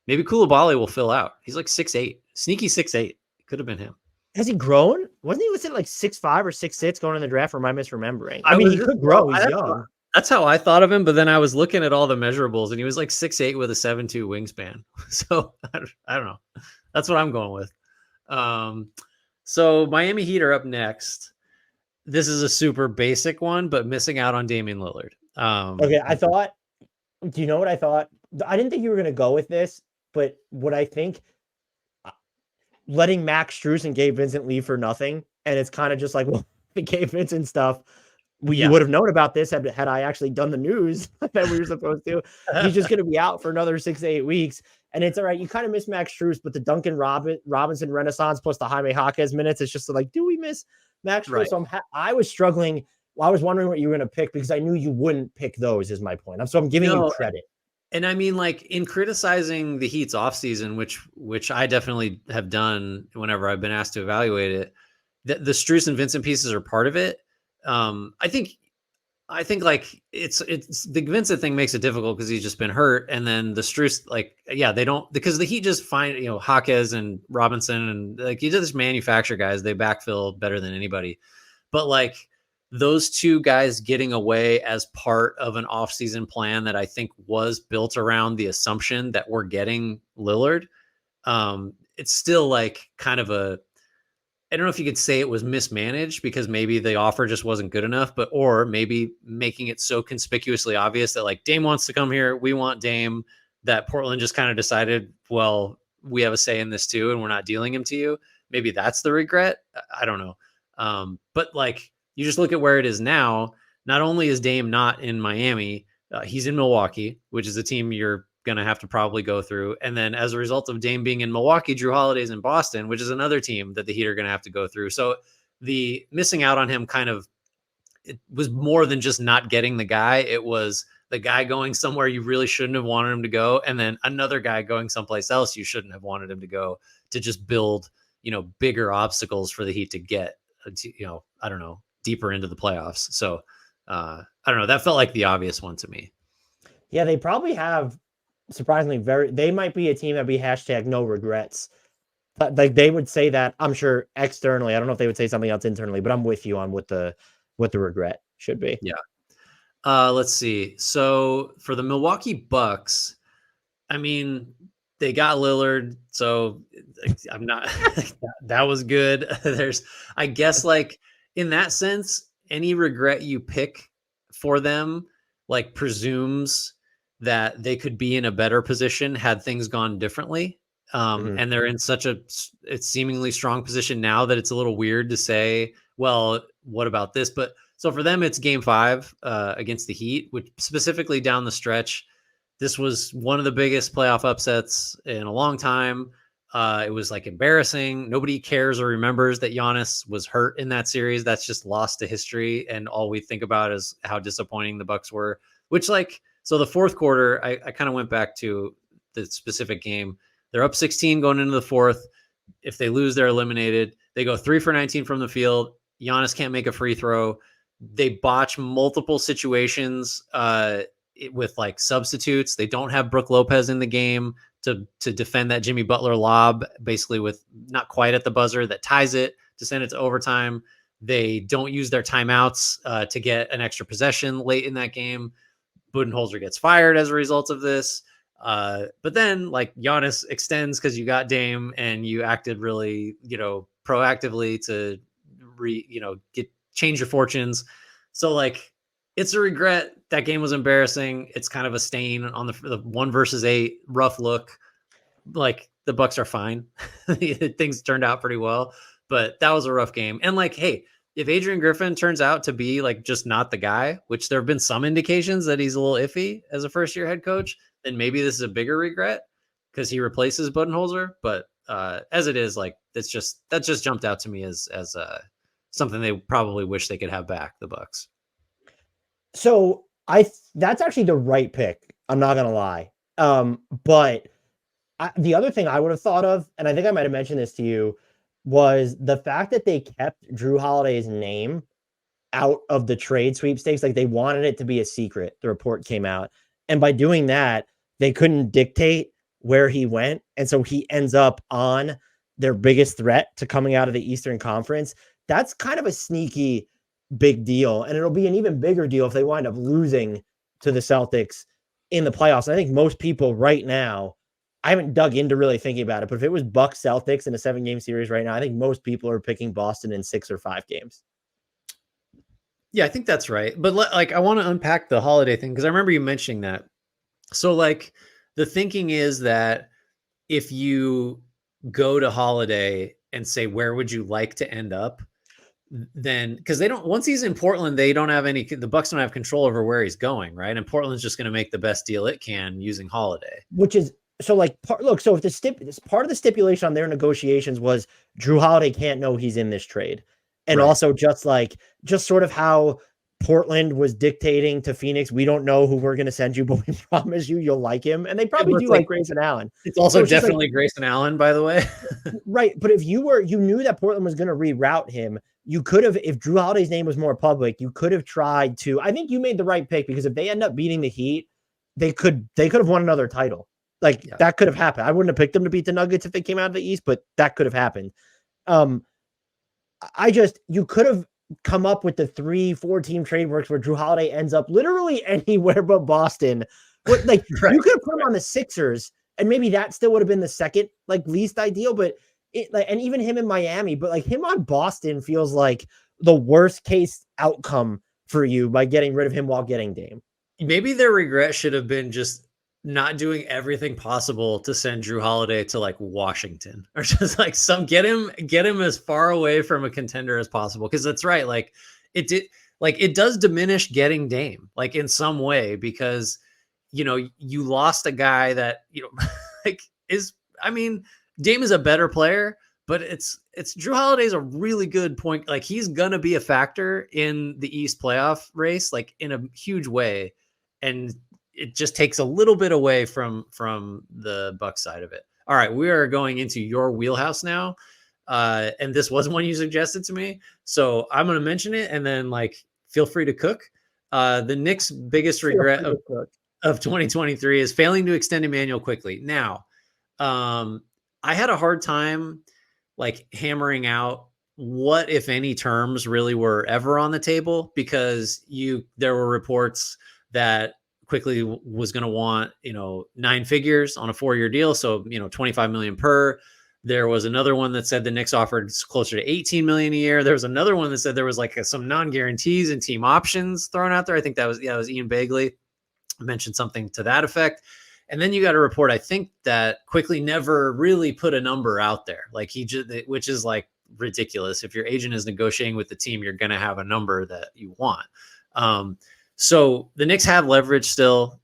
Maybe Coulibaly will fill out. He's like 6'8", sneaky 6'8". Could have been him. Has he grown? Wasn't he listed like 6'5" or 6'6" going in the draft? Or am I misremembering? I mean, he could grow. He's young. That's how I thought of him, but then I was looking at all the measurables, and he was like 6'8" with a 7'2" wingspan. So I don't know. That's what I'm going with. So Miami Heat are up next. This is a super basic one, but missing out on Damian Lillard. Okay, do you know what I thought? I didn't think you were going to go with this, but what I think, letting Max Strus and Gabe Vincent leave for nothing, and it's kind of just like, well, the Gabe Vincent stuff, you would have known about this had I actually done the news that we were supposed to. He's just going to be out for another 6 to 8 weeks. And it's all right. You kind of miss Max Strus, but the Duncan Robinson renaissance plus the Jaime Jaquez minutes, it's just like, do we miss Max Strus? Right. So I was struggling. Well, I was wondering what you were going to pick because I knew you wouldn't pick those, is my point. So I'm giving you credit. And I mean, like in criticizing the Heat's offseason, which I definitely have done whenever I've been asked to evaluate it, the Strus and Vincent pieces are part of it. I think like it's the Vincent thing makes it difficult because he's just been hurt. And then the Strus, like, yeah, they don't, because the Heat just find, Jaquez and Robinson and like you just manufacture guys, they backfill better than anybody. but like those two guys getting away as part of an offseason plan that I think was built around the assumption that we're getting Lillard. It's still like kind of I don't know if you could say it was mismanaged because maybe the offer just wasn't good enough, or maybe making it so conspicuously obvious that like Dame wants to come here, we want Dame, that Portland just kind of decided, well, we have a say in this too, and we're not dealing him to you. Maybe that's the regret. I don't know. But like you just look at where it is now. Not only is Dame not in Miami, he's in Milwaukee, which is a team you're going to have to probably go through. And then as a result of Dame being in Milwaukee, Drew Holiday's in Boston, which is another team that the Heat are going to have to go through. So the missing out on him it was more than just not getting the guy. It was the guy going somewhere you really shouldn't have wanted him to go. And then another guy going someplace else you shouldn't have wanted him to go, to just build, bigger obstacles for the Heat to get, I don't know, deeper into the playoffs. So I don't know. That felt like the obvious one to me. Yeah, they probably have surprisingly they might be a team that'd be hashtag no regrets. But like they would say that, I'm sure externally. I don't know if they would say something else internally, but I'm with you on what the regret should be. Yeah. Let's see. So for the Milwaukee Bucks, I mean, they got Lillard, so I'm not that was good. I guess like in that sense, any regret you pick for them like presumes that they could be in a better position had things gone differently. And they're in such it's seemingly strong position now that it's a little weird to say, well, what about this? But so for them, it's game 5 against the Heat, which specifically down the stretch, this was one of the biggest playoff upsets in a long time. It was like embarrassing. Nobody cares or remembers that Giannis was hurt in that series. That's just lost to history. And all we think about is how disappointing the Bucks were, which so the fourth quarter, I kind of went back to the specific game. They're up 16 going into the fourth. If they lose, they're eliminated. They go 3 for 19 from the field. Giannis can't make a free throw. They botch multiple situations with like substitutes. They don't have Brook Lopez in the game to defend that Jimmy Butler lob, basically with not quite at the buzzer that ties it to send it to overtime. They don't use their timeouts to get an extra possession late in that game. Budenholzer gets fired as a result of this. But then like Giannis extends because you got Dame and you acted really, proactively to change your fortunes. So like, it's a regret. That game was embarrassing. It's kind of a stain on the 1 versus 8 rough look. Like the Bucks are fine. Things turned out pretty well, but that was a rough game. And like, hey, if Adrian Griffin turns out to be like just not the guy, which there have been some indications that he's a little iffy as a first-year head coach, then maybe this is a bigger regret because he replaces Budenholzer. But as it is, like that just jumped out to me as something they probably wish they could have back, the Bucks. So that's actually the right pick. I'm not gonna lie. But the other thing I would have thought of, and I think I might have mentioned this to you, was the fact that they kept Drew Holiday's name out of the trade sweepstakes. Like they wanted it to be a secret. The report came out, and by doing that, they couldn't dictate where he went, and so he ends up on their biggest threat to coming out of the Eastern Conference. That's kind of a sneaky big deal, and it'll be an even bigger deal if they wind up losing to the Celtics in the playoffs. And I think most people right now, I haven't dug into really thinking about it, but if it was Bucks Celtics in a 7-game series right now, I think most people are picking Boston in 6 or 5 games. Yeah, I think that's right. But like, I want to unpack the Holiday thing because I remember you mentioning that. So like, the thinking is that if you go to Holiday and say, where would you like to end up? Then because once he's in Portland, the Bucks don't have control over where he's going, right? And Portland's just going to make the best deal it can using Holiday. Which is so like so if this part of the stipulation on their negotiations was Drew Holiday can't know he's in this trade. And also just sort of how Portland was dictating to Phoenix, we don't know who we're going to send you, but we promise you'll like him. And they probably do like Grayson Allen. It's also definitely Grayson Allen, by the way. Right. But if you knew that Portland was going to reroute him, you could have, if Drew Holiday's name was more public, you could have tried to, I think you made the right pick because if they end up beating the Heat, they could have won another title. That could have happened. I wouldn't have picked them to beat the Nuggets if they came out of the East, but that could have happened. You could have come up with the 3-4 team trade works where Jrue Holiday ends up literally anywhere but Boston. What like Right. you could have put him on the Sixers, and maybe that still would have been the second like least ideal, but it like and even him in Miami, but like him on Boston feels like the worst case outcome for you by getting rid of him while getting Dame. Maybe their regret should have been just not doing everything possible to send Jrue Holiday to like Washington, or just like get him as far away from a contender as possible. Cause that's right. Like it does diminish getting Dame like in some way, because, you know, you lost a guy that, you know, like Dame is a better player, but it's Jrue Holiday's a really good point. Like he's going to be a factor in the East playoff race, like in a huge way. And it just takes a little bit away from the Bucks side of it. All right, we are going into your wheelhouse now, and this was one you suggested to me, so I'm going to mention it, and then like feel free to cook. The Knicks' biggest regret of 2023 is failing to extend Emmanuel quickly. Now, I had a hard time like hammering out what, if any, terms really were ever on the table, because there were reports that Quickly was going to want, 9 figures on a 4-year deal. So, 25 million per. There was another one that said the Knicks offered closer to 18 million a year. There was another one that said there was like some non-guarantees and team options thrown out there. I think it was Ian Bagley mentioned something to that effect. And then you got a report, I think, that Quickly never really put a number out there. Like which is like ridiculous. If your agent is negotiating with the team, you're going to have a number that you want. So the Knicks have leverage still.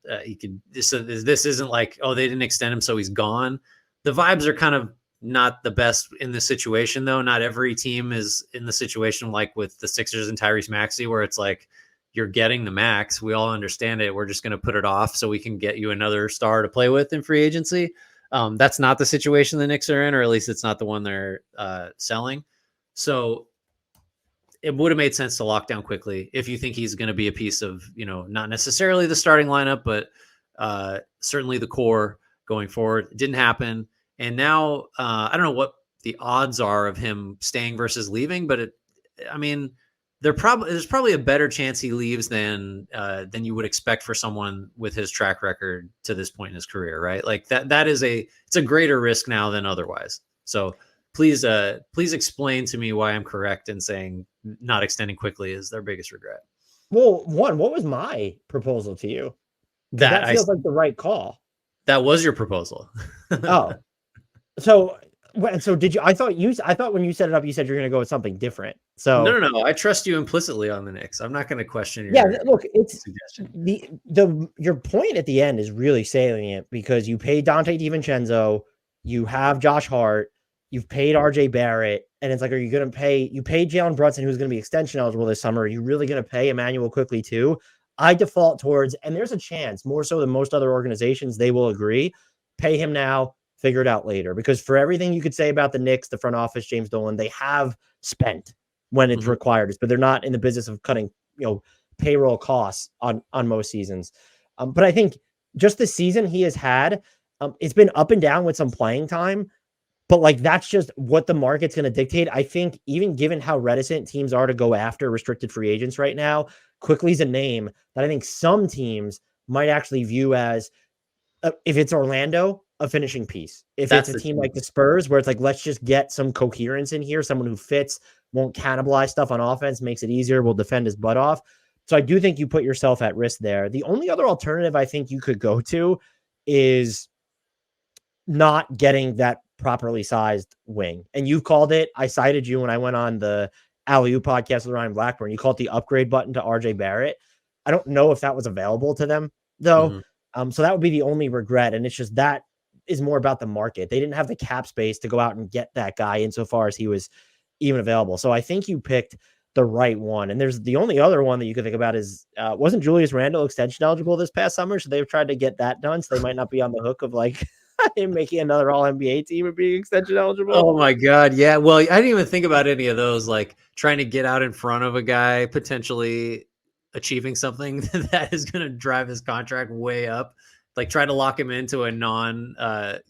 This isn't like, oh, they didn't extend him, so he's gone. The vibes are kind of not the best in this situation, though. Not every team is in the situation like with the Sixers and Tyrese Maxey, where it's like, you're getting the max. We all understand it. We're just going to put it off so we can get you another star to play with in free agency. That's not the situation the Knicks are in, or at least it's not the one they're selling. So it would have made sense to lock down Quickly if you think he's going to be a piece of, not necessarily the starting lineup, but certainly the core going forward. It didn't happen. And now I don't know what the odds are of him staying versus leaving, but there's probably a better chance he leaves than you would expect for someone with his track record to this point in his career, right? Like it's a greater risk now than otherwise. So please explain to me why I'm correct in saying not extending Quickly is their biggest regret. Well, what was my proposal to you? That feels like the right call. That was your proposal. Oh, so did you? I thought when you set it up, you said you're going to go with something different. So no. I trust you implicitly on the Knicks. I'm not going to question your. Yeah, look, it's suggestion. Your point at the end is really salient, because you paid Dante DiVincenzo, you have Josh Hart, you've paid RJ Barrett, and it's like, are you going to pay? You paid Jalen Brunson, who's going to be extension eligible this summer. Are you really going to pay Emmanuel Quickly too? I default towards, and there's a chance, more so than most other organizations, they will agree, pay him now, figure it out later. Because for everything you could say about the Knicks, the front office, James Dolan, they have spent when it's required, but they're not in the business of cutting, payroll costs on most seasons. But I think just the season he has had, it's been up and down with some playing time. But like, that's just what the market's going to dictate. I think even given how reticent teams are to go after restricted free agents right now, Quickly's a name that I think some teams might actually view as, if it's Orlando, a finishing piece. If it's a team like the Spurs, where it's like, let's just get some coherence in here, someone who fits, won't cannibalize stuff on offense, makes it easier, will defend his butt off. So I do think you put yourself at risk there. The only other alternative I think you could go to is not getting that properly sized wing. And you've called it, I cited you when I went on the Alley-Oop podcast with Ryan Blackburn. You called the upgrade button to RJ Barrett. I don't know if that was available to them though. So that would be the only regret. And it's just, that is more about the market. They didn't have the cap space to go out and get that guy insofar as he was even available. So I think you picked the right one. And there's the only other one that you could think about is, wasn't Julius Randle extension eligible this past summer? So they've tried to get that done. So they might not be on the hook of like him making another all NBA team and being extension eligible. Oh my God. Yeah. Well, I didn't even think about any of those, like trying to get out in front of a guy, potentially achieving something that is going to drive his contract way up. Like try to lock him into a non,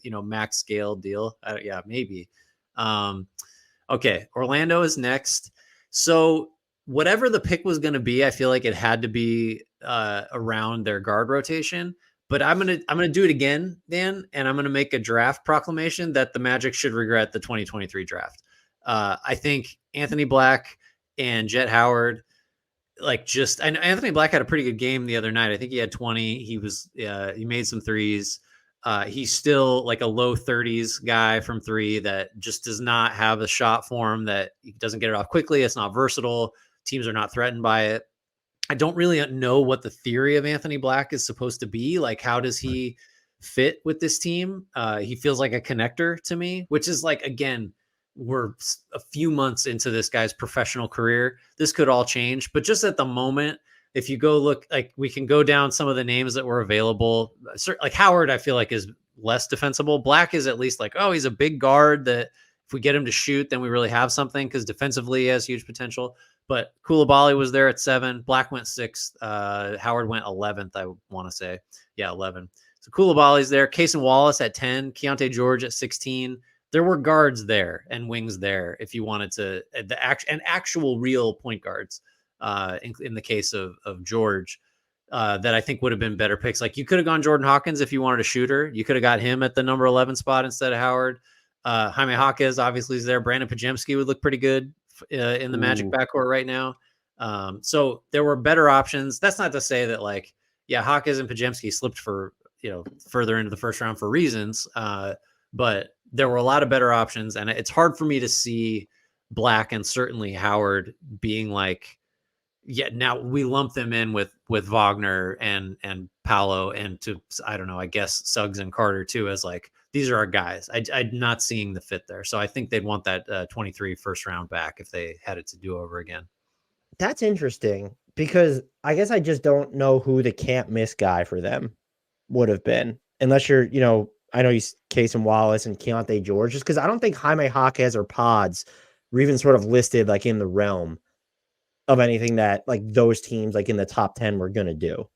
max scale deal. Yeah, maybe. Okay. Orlando is next. So whatever the pick was going to be, I feel like it had to be around their guard rotation. But I'm gonna do it again, Dan, and I'm gonna make a draft proclamation that the Magic should regret the 2023 draft. I think Anthony Black and Jet Howard, and Anthony Black had a pretty good game the other night. I think he had 20. He made some threes. He's still like a low 30s guy from three that just does not have a shot form, that he doesn't get it off quickly. It's not versatile. Teams are not threatened by it. I don't really know what the theory of Anthony Black is supposed to be. Like, how does he fit with this team? He feels like a connector to me, which is like, again, we're a few months into this guy's professional career. This could all change, but just at the moment, if you go look, like, we can go down some of the names that were available. Like Howard, I feel like is less defensible. Black is at least like, oh, he's a big guard that if we get him to shoot, then we really have something, because defensively he has huge potential. But Koulibaly was there at 7. Black went 6th. Howard went 11th, I want to say. Yeah, 11. So Koulibaly's there. Cason Wallace at 10. Keontae George at 16. There were guards there and wings there if you wanted to, actual real point guards in the case of George, that I think would have been better picks. Like, you could have gone Jordan Hawkins if you wanted a shooter. You could have got him at the number 11 spot instead of Howard. Jaime Jaquez obviously is there. Brandon Pajemski would look pretty good in the Magic backcourt right now. So there were better options. That's not to say that, like, yeah, Jaquez and Pajemski slipped for, further into the first round for reasons. But there were a lot of better options, and it's hard for me to see Black and certainly Howard being like, yeah, now we lump them in with Wagner and Paolo, and to, I don't know, I guess Suggs and Carter too, as like, these are our guys. I'm not seeing the fit there. So I think they'd want that 23 first round back if they had it to do over again. That's interesting, because I guess I just don't know who the can't miss guy for them would have been, unless you're, I know you Cason Wallace and Keontae George, just because I don't think Jaime Jaquez or Pods were even sort of listed like in the realm of anything that like those teams like in the top 10 were going to do.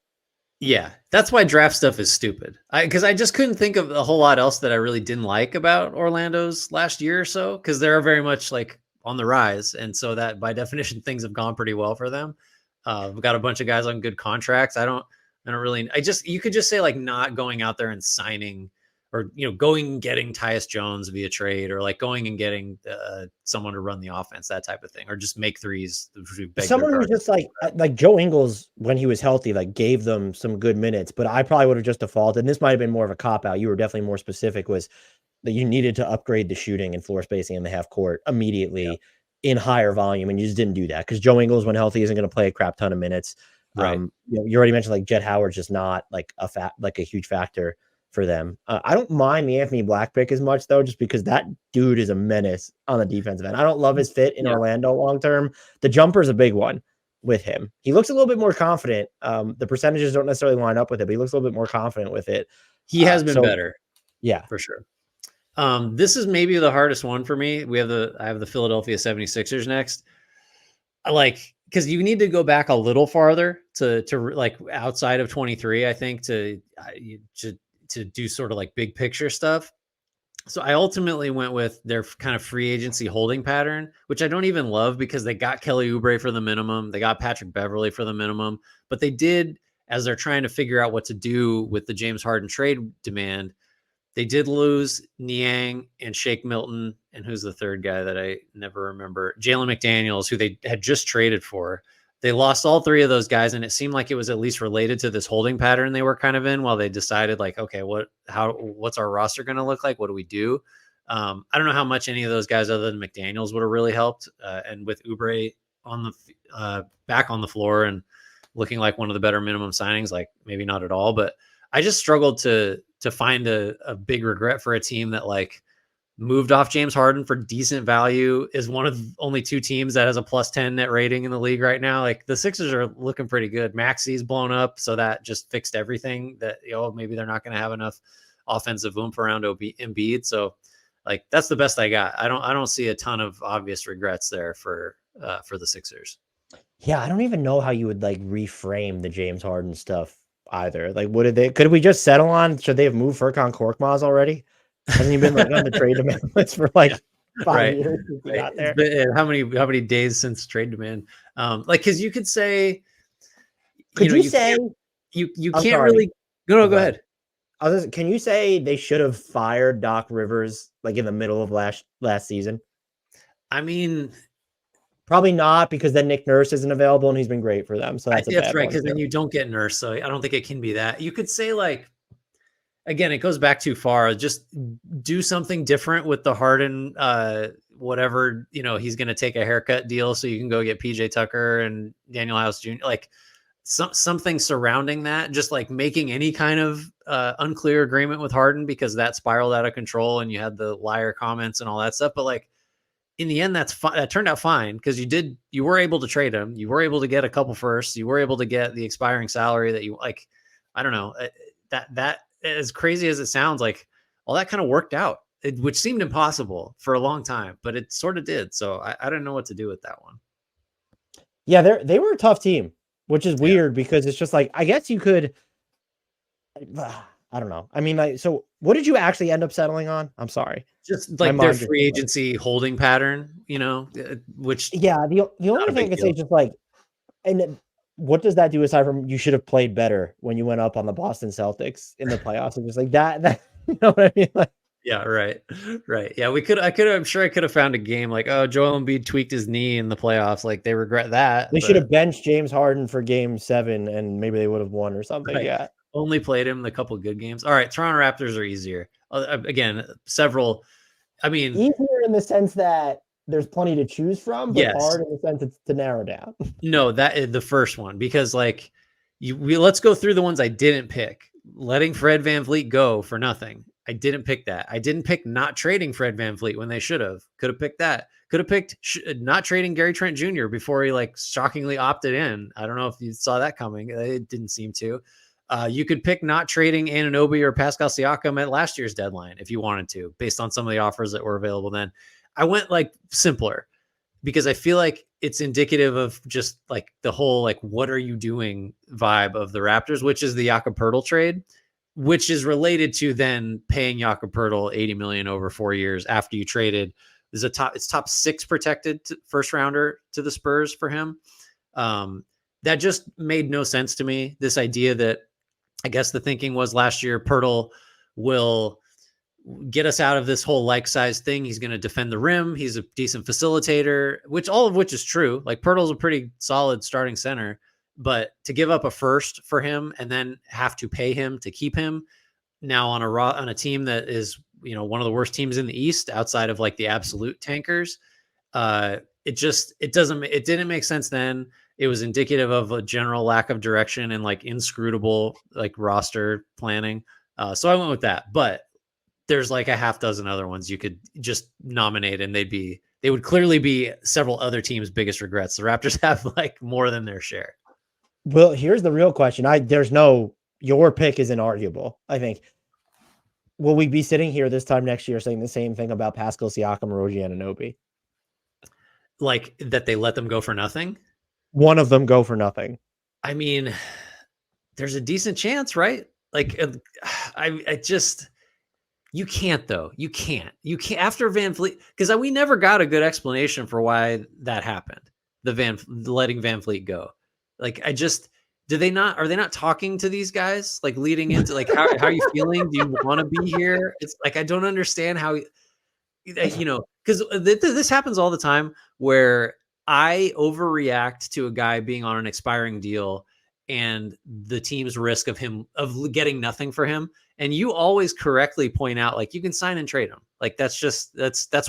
Yeah, that's why draft stuff is stupid. Because I just couldn't think of a whole lot else that I really didn't like about Orlando's last year or so, because they're very much like on the rise. And so that by definition, things have gone pretty well for them. We've got a bunch of guys on good contracts. You could just say like not going out there and signing, or, going and getting Tyus Jones via trade, or like going and getting someone to run the offense, that type of thing, or just make threes. Someone who's just like Joe Ingles, when he was healthy, like gave them some good minutes, but I probably would have just defaulted. And this might've been more of a cop out. You were definitely more specific, was that you needed to upgrade the shooting and floor spacing in the half court immediately in higher volume. And you just didn't do that, because Joe Ingles, when healthy, isn't going to play a crap ton of minutes. Right. You already mentioned like Jet Howard's just not like a huge factor for them. I don't mind the Anthony Black pick as much, though, just because that dude is a menace on the defensive end. I don't love his fit in Orlando long term. The jumper is a big one with him. He looks a little bit more confident. The percentages don't necessarily line up with it, but he looks a little bit more confident with it. He has been better. Yeah, for sure. This is maybe the hardest one for me. I have the Philadelphia 76ers next. Because you need to go back a little farther to like outside of 23, I think, to do sort of like big picture stuff. So I ultimately went with their kind of free agency holding pattern, which I don't even love, because they got Kelly Oubre for the minimum. They got Patrick Beverley for the minimum, but they did, as they're trying to figure out what to do with the James Harden trade demand, they did lose Niang and Shake Milton. And who's the third guy that I never remember? Jalen McDaniels, who they had just traded for. They lost all 3 of those guys, and it seemed like it was at least related to this holding pattern they were kind of in, while they decided like, okay, what's our roster going to look like? What do we do? I don't know how much any of those guys other than McDaniels would have really helped. And with Oubre on the back on the floor and looking like one of the better minimum signings, like maybe not at all. But I just struggled to find a big regret for a team that like moved off James Harden for decent value, is one of only 2 teams that has a +10 net rating in the league right now. Like, the Sixers are looking pretty good. Maxi's blown up, so that just fixed everything. That, maybe they're not going to have enough offensive oomph around Embiid. So like, that's the best I got. I don't see a ton of obvious regrets there for the Sixers. Yeah, I don't even know how you would like reframe the James Harden stuff either. Like, could we just settle on, should they have moved Furkan Korkmaz already? Hasn't he been like on the trade amendments for like 5 Right. years since he got It's there. been, how many days since trade demand? Like, because you could say, Could you you say? can't, you I'm can't sorry. really. No, Oh, go go ahead. ahead. Can you say they should have fired Doc Rivers like in the middle of last season? I mean, Probably not, because then Nick Nurse isn't available and he's been great for them. So that's a that's bad right. one Because then too. you don't get Nurse, so I don't think it can be that. You could say, like, again, it goes back too far. Just do something different with the Harden, whatever, he's going to take a haircut deal so you can go get PJ Tucker and Daniel House Jr. Like something surrounding that, just like making any kind of unclear agreement with Harden, because that spiraled out of control and you had the liar comments and all that stuff. But like in the end, that turned out fine, because you were able to trade him. You were able to get a couple firsts. You were able to get the expiring salary that you like. I don't know, that as crazy as it sounds, like all that kind of worked out, which seemed impossible for a long time, but it sort of did. So I don't know what to do with that one. Yeah, they were a tough team, which is Yeah. weird because it's just like, I guess you could. I don't know. I mean, like, so what did you actually end up settling on? I'm sorry. Just My like their mind just free went blank. agency holding pattern, which Yeah, the not only a thing I big can say deal. is just like, and what does that do aside from you should have played better when you went up on the Boston Celtics in the playoffs? And just like that, you know what I mean? Like, Yeah, right. Right. Yeah, I'm sure I could have found a game like, oh, Joel Embiid tweaked his knee in the playoffs. Like they regret that, they should but have benched James Harden for game 7 and maybe they would have won or something. right. Yeah. Only played him in a couple good games. All right, Toronto Raptors are easier. Again, several. I mean, Easier in the sense that there's plenty to choose from, but yes, hard in the sense it's to narrow down. no, that is the first one, because like let's go through the ones I didn't pick. Letting Fred VanVleet go for nothing. I didn't pick that. I didn't pick not trading Fred VanVleet when they should have. Could have picked that. Could have picked not trading Gary Trent Jr. before he like shockingly opted in. I don't know if you saw that coming. It didn't seem to. You could pick not trading Anunoby or Pascal Siakam at last year's deadline if you wanted to, based on some of the offers that were available then. I went like simpler, because I feel like it's indicative of just like the whole, like, what are you doing vibe of the Raptors, which is the Jakob Poeltl trade, which is related to then paying Jakob Poeltl $80 million over 4 years after you traded. It's top 6 protected first rounder to the Spurs for him. That just made no sense to me. This idea that, I guess the thinking was last year, Poeltl will get us out of this whole like size thing. He's going to defend the rim. He's a decent facilitator, all of which is true. Like Pirtle's a pretty solid starting center, but to give up a first for him and then have to pay him to keep him now on a team that is, one of the worst teams in the East outside of like the absolute tankers. It didn't make sense then. It was indicative of a general lack of direction and like inscrutable like roster planning. So I went with that, but there's like a half dozen other ones you could just nominate, and they would clearly be several other teams' biggest regrets. The Raptors have like more than their share. Well, here's the real question. Your pick is inarguable, I think. Will we be sitting here this time next year saying the same thing about Pascal Siakam or OG Anunoby? Like that they let them go for nothing? One of them go for nothing. I mean, there's a decent chance, right? Like, I just, you can't though. You can't after VanVleet, because we never got a good explanation for why that happened. Letting VanVleet go. Like, are they not talking to these guys? Like leading into like, how are you feeling? Do you want to be here? It's like, I don't understand how, because this happens all the time where I overreact to a guy being on an expiring deal and the team's risk of getting nothing for him. And you always correctly point out, like, you can sign and trade him. Like, that's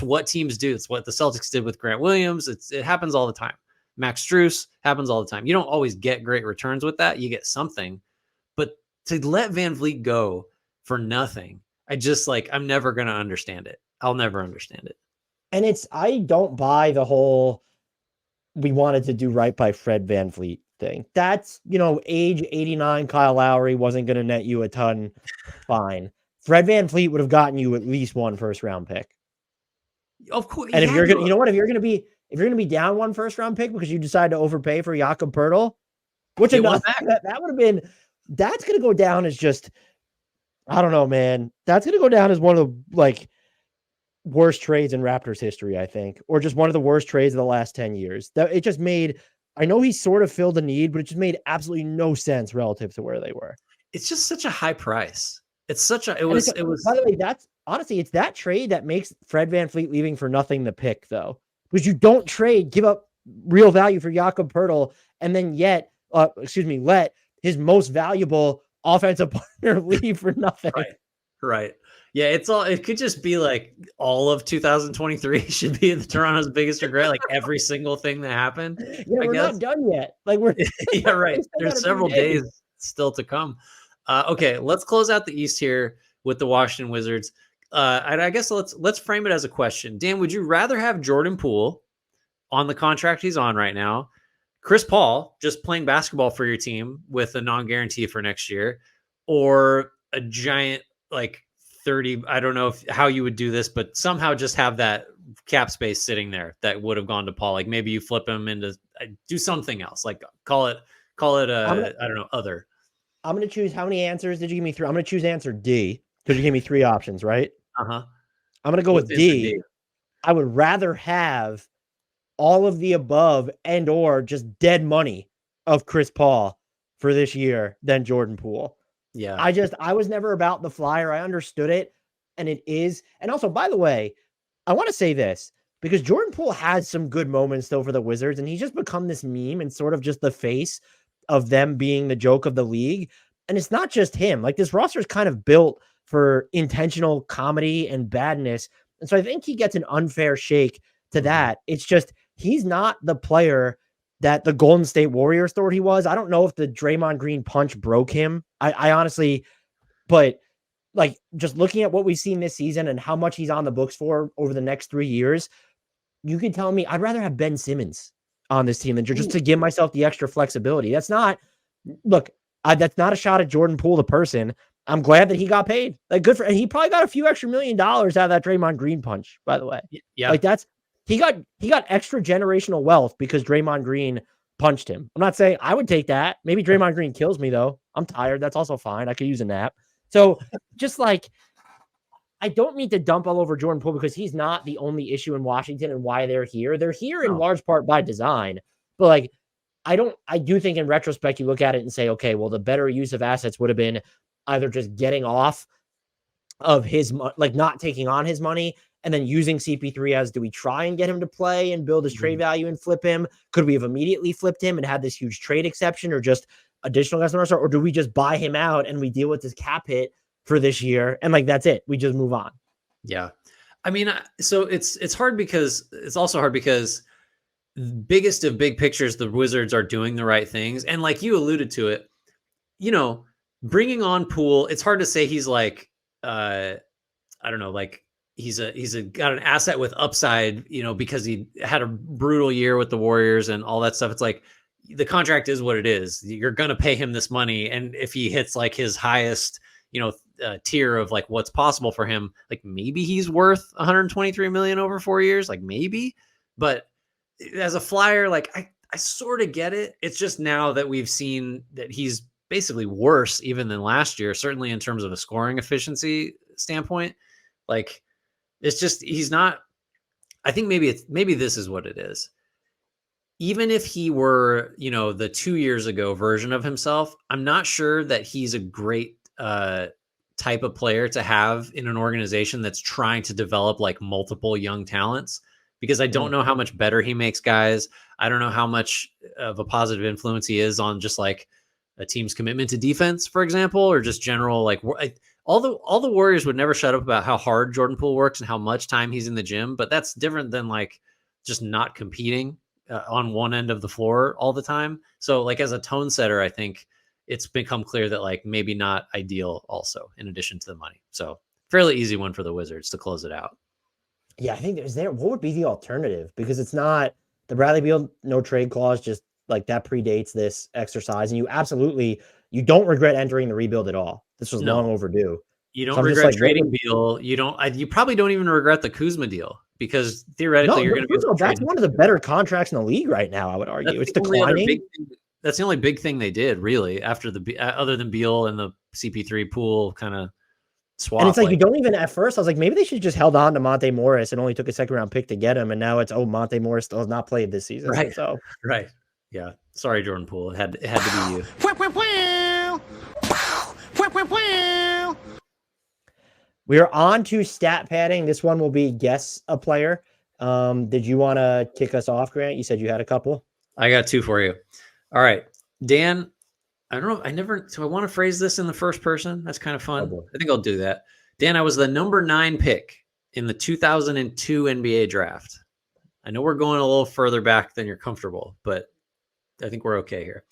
what teams do. It's what the Celtics did with Grant Williams. It happens all the time. Max Strus happens all the time. You don't always get great returns with that. You get something, but to let VanVleet go for nothing, I'm never going to understand it. I'll never understand it. And I don't buy the whole, we wanted to do right by Fred VanVleet thing. That's, age 89 Kyle Lowry wasn't going to net you a ton. Fine. Fred VanVleet would have gotten you at least one first round pick. Of course. And if you're going to, if you're going to be down one first round pick because you decide to overpay for Jakob Poeltl, which that would have been, that's going to go down as just, I don't know, man. That's going to go down as one of the, like, worst trades in Raptors history, I think, or just one of the worst trades of the last 10 years. That it just made, I know he sort of filled a need, but it just made absolutely no sense relative to where they were. It's just such a high price. It's such a, By the way, that's honestly, it's that trade that makes Fred VanVleet leaving for nothing the pick, though, because you don't give up real value for Jakob Poeltl, and then let his most valuable offensive partner leave for nothing. Right. Yeah, it could just be like all of 2023 should be the Toronto's biggest regret, like every single thing that happened. Yeah, we're not done yet. Like we're yeah, right. There's several days still to come. Okay, let's close out the East here with the Washington Wizards. I guess let's frame it as a question. Dan, would you rather have Jordan Poole on the contract he's on right now, Chris Paul just playing basketball for your team with a non-guarantee for next year, or a giant like 30, I don't know how you would do this, but somehow just have that cap space sitting there that would have gone to Paul? Like maybe you flip him into do something else, like call it I don't know, other. I'm going to choose. How many answers did you give me? 3. I'm going to choose answer D because you gave me 3 options, right? Uh-huh. I'm going to go with D. I would rather have all of the above and or just dead money of Chris Paul for this year than Jordan Poole. Yeah. I was never about the flyer. I understood it, and it is. And also, by the way, I want to say this because Jordan Poole has some good moments though for the Wizards, and he's just become this meme and sort of just the face of them being the joke of the league. And it's not just him. Like this roster is kind of built for intentional comedy and badness. And so I think he gets an unfair shake to that. It's just, he's not the player that the Golden State Warriors thought he was. I don't know if the Draymond Green punch broke him. I honestly, but like just looking at what we've seen this season and how much he's on the books for over the next 3 years, you could tell me I'd rather have Ben Simmons on this team than just to give myself the extra flexibility. That's not a shot at Jordan Poole, the person. I'm glad that he got paid. Like good for, and he probably got a few extra $1 million out of that Draymond Green punch, by the way. Yeah. Like he got extra generational wealth because Draymond Green punched him. I'm not saying I would take that. Maybe Draymond Green kills me though. I'm tired. That's also fine. I could use a nap. So just like, I don't mean to dump all over Jordan Poole because he's not the only issue in Washington and why they're here. They're here in large part by design, but like, I do think in retrospect, you look at it and say, okay, well, the better use of assets would have been either just getting off of his, like not taking on his money and then using CP3 as, do we try and get him to play and build his trade value and flip him? Could we have immediately flipped him and had this huge trade exception or just additional guys on our start? Or do we just buy him out and we deal with this cap hit for this year? And like, that's it. We just move on. Yeah. I mean, so it's hard because it's also hard because biggest of big pictures, the Wizards are doing the right things. And like you alluded to it, you know, bringing on Poole, it's hard to say he's like, I don't know, like he's got an asset with upside, you know, because he had a brutal year with the Warriors and all that stuff. It's like the contract is what it is. You're going to pay him this money. And if he hits like his highest, you know, tier of like what's possible for him, like maybe he's worth 123 million over 4 years, like maybe, but as a flyer, like I sort of get it. It's just now that we've seen that he's basically worse even than last year, certainly in terms of a scoring efficiency standpoint. Like it's just, he's not, I think maybe this is what it is. Even if he were, you know, the 2 years ago version of himself, I'm not sure that he's a great type of player to have in an organization that's trying to develop like multiple young talents, because I don't know how much better he makes guys. I don't know how much of a positive influence he is on just like a team's commitment to defense, for example, or just general, like all the Warriors would never shut up about how hard Jordan Poole works and how much time he's in the gym, but that's different than like just not competing on one end of the floor all the time. So like as a tone setter, I think it's become clear that like maybe not ideal also in addition to the money. So fairly easy one for the Wizards to close it out. Yeah, I think what would be the alternative? Because it's not the Bradley Beal no trade clause, just like that predates this exercise. And you don't regret entering the rebuild at all. This was long overdue. You don't regret trading Beal. You probably don't even regret the Kuzma deal because theoretically you're going to be. That's one of the better contracts in the league right now, I would argue. It's declining. That's the only big thing they did really after other than Beal and the CP3 Pool kind of swap. And it's like you don't even at first. I was like, maybe they should just held on to Monte Morris and only took a second-round pick to get him. And now it's Monte Morris still has not played this season. Right. So right. Yeah. Sorry, Jordan Poole. It had to be you. We are on to stat padding. This one will be guess a player. Did you want to kick us off, Grant? You said you had a couple. I got two for you. All right, Dan. I don't know. So I want to phrase this in the first person. That's kind of fun. I think I'll do that. Dan, I was the number 9 pick in the 2002 NBA draft. I know we're going a little further back than you're comfortable, but I think we're okay here.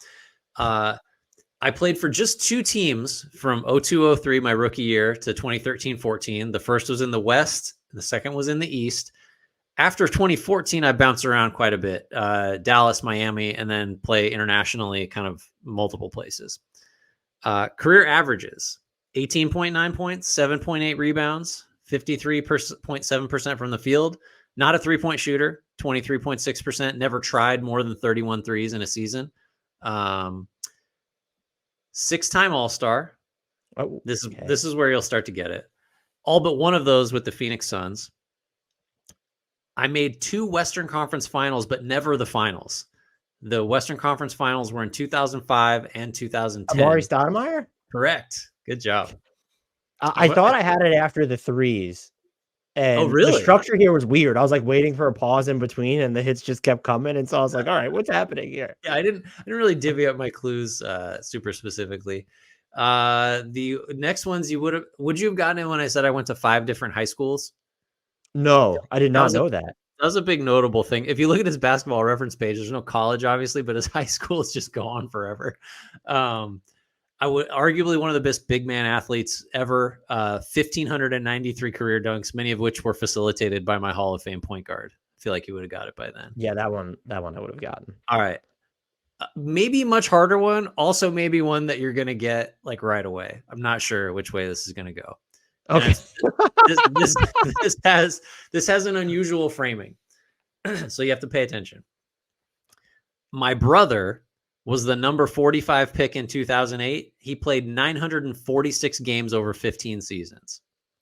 I played for just 2 teams from 02-03, my rookie year, to 2013-14. The first was in the West. The second was in the East. After 2014, I bounced around quite a bit. Dallas, Miami, and then play internationally, kind of multiple places. Career averages, 18.9 points, 7.8 rebounds, 53.7% from the field. Not a three-point shooter, 23.6%. Never tried more than 31 threes in a season. 6-time All-Star. Oh, this is where you'll start to get it. All but one of those with the Phoenix Suns. I made 2 Western Conference Finals, but never the finals. The Western Conference Finals were in 2005 and 2010. Amari Stoudemire? Correct. Good job. I thought I had it after the threes. And really? The structure here was weird. I was like waiting for a pause in between, and the hits just kept coming. And so I was like, all right, what's happening here? Yeah, I didn't really divvy up my clues super specifically. The next ones would you have gotten it when I said I went to 5 different high schools? No, I did not know that. That was a big notable thing. If you look at his basketball reference page, there's no college, obviously, but his high school is just gone forever. I would arguably one of the best big man athletes ever. 1,593 career dunks, many of which were facilitated by my Hall of Fame point guard. I feel like you would have got it by then. Yeah, that one I would have gotten. All right. Maybe a much harder one. Also, maybe one that you're going to get like right away. I'm not sure which way this is going to go. Okay. This has an unusual framing. So you have to pay attention. My brother was the number 45 pick in 2008. He played 946 games over 15 seasons.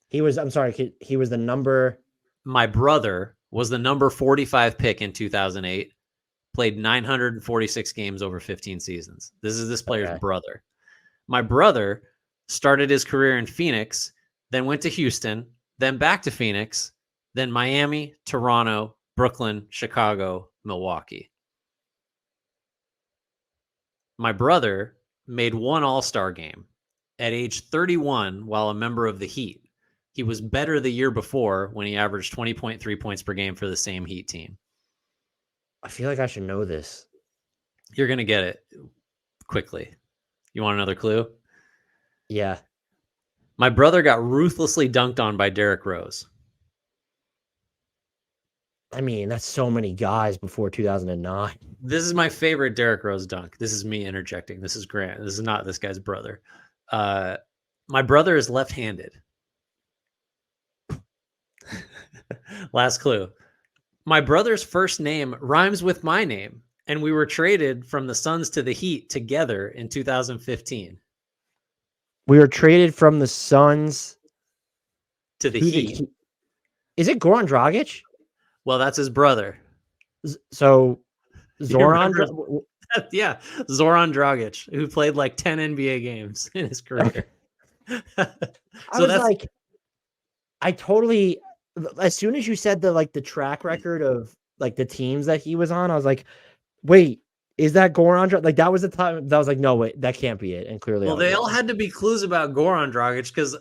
He was the number. My brother was the number 45 pick in 2008. Played 946 games over 15 seasons. This is this player's brother. My brother started his career in Phoenix, then went to Houston, then back to Phoenix, then Miami, Toronto, Brooklyn, Chicago, Milwaukee. My brother made 1 All-Star game at age 31 while a member of the Heat. He was better the year before when he averaged 20.3 points per game for the same Heat team. I feel like I should know this. You're going to get it quickly. You want another clue? Yeah. My brother got ruthlessly dunked on by Derrick Rose. I mean, that's so many guys before 2009. This is my favorite Derrick Rose dunk. This is me interjecting. This is Grant. This is not this guy's brother. My brother is left-handed. Last clue. My brother's first name rhymes with my name, and we were traded from the Suns to the Heat together in 2015. We were traded from the Suns to the Heat. Is it Goran Dragic? Well, that's his brother. So Zoran? Yeah, Zoran Dragic, who played like 10 NBA games in his career. I totally, as soon as you said the track record of like the teams that he was on, I was like, wait, is that Goran Dragic? Like that was the time that I was like, no, wait, that can't be it. And clearly, well, they all had to be clues about Goran Dragic because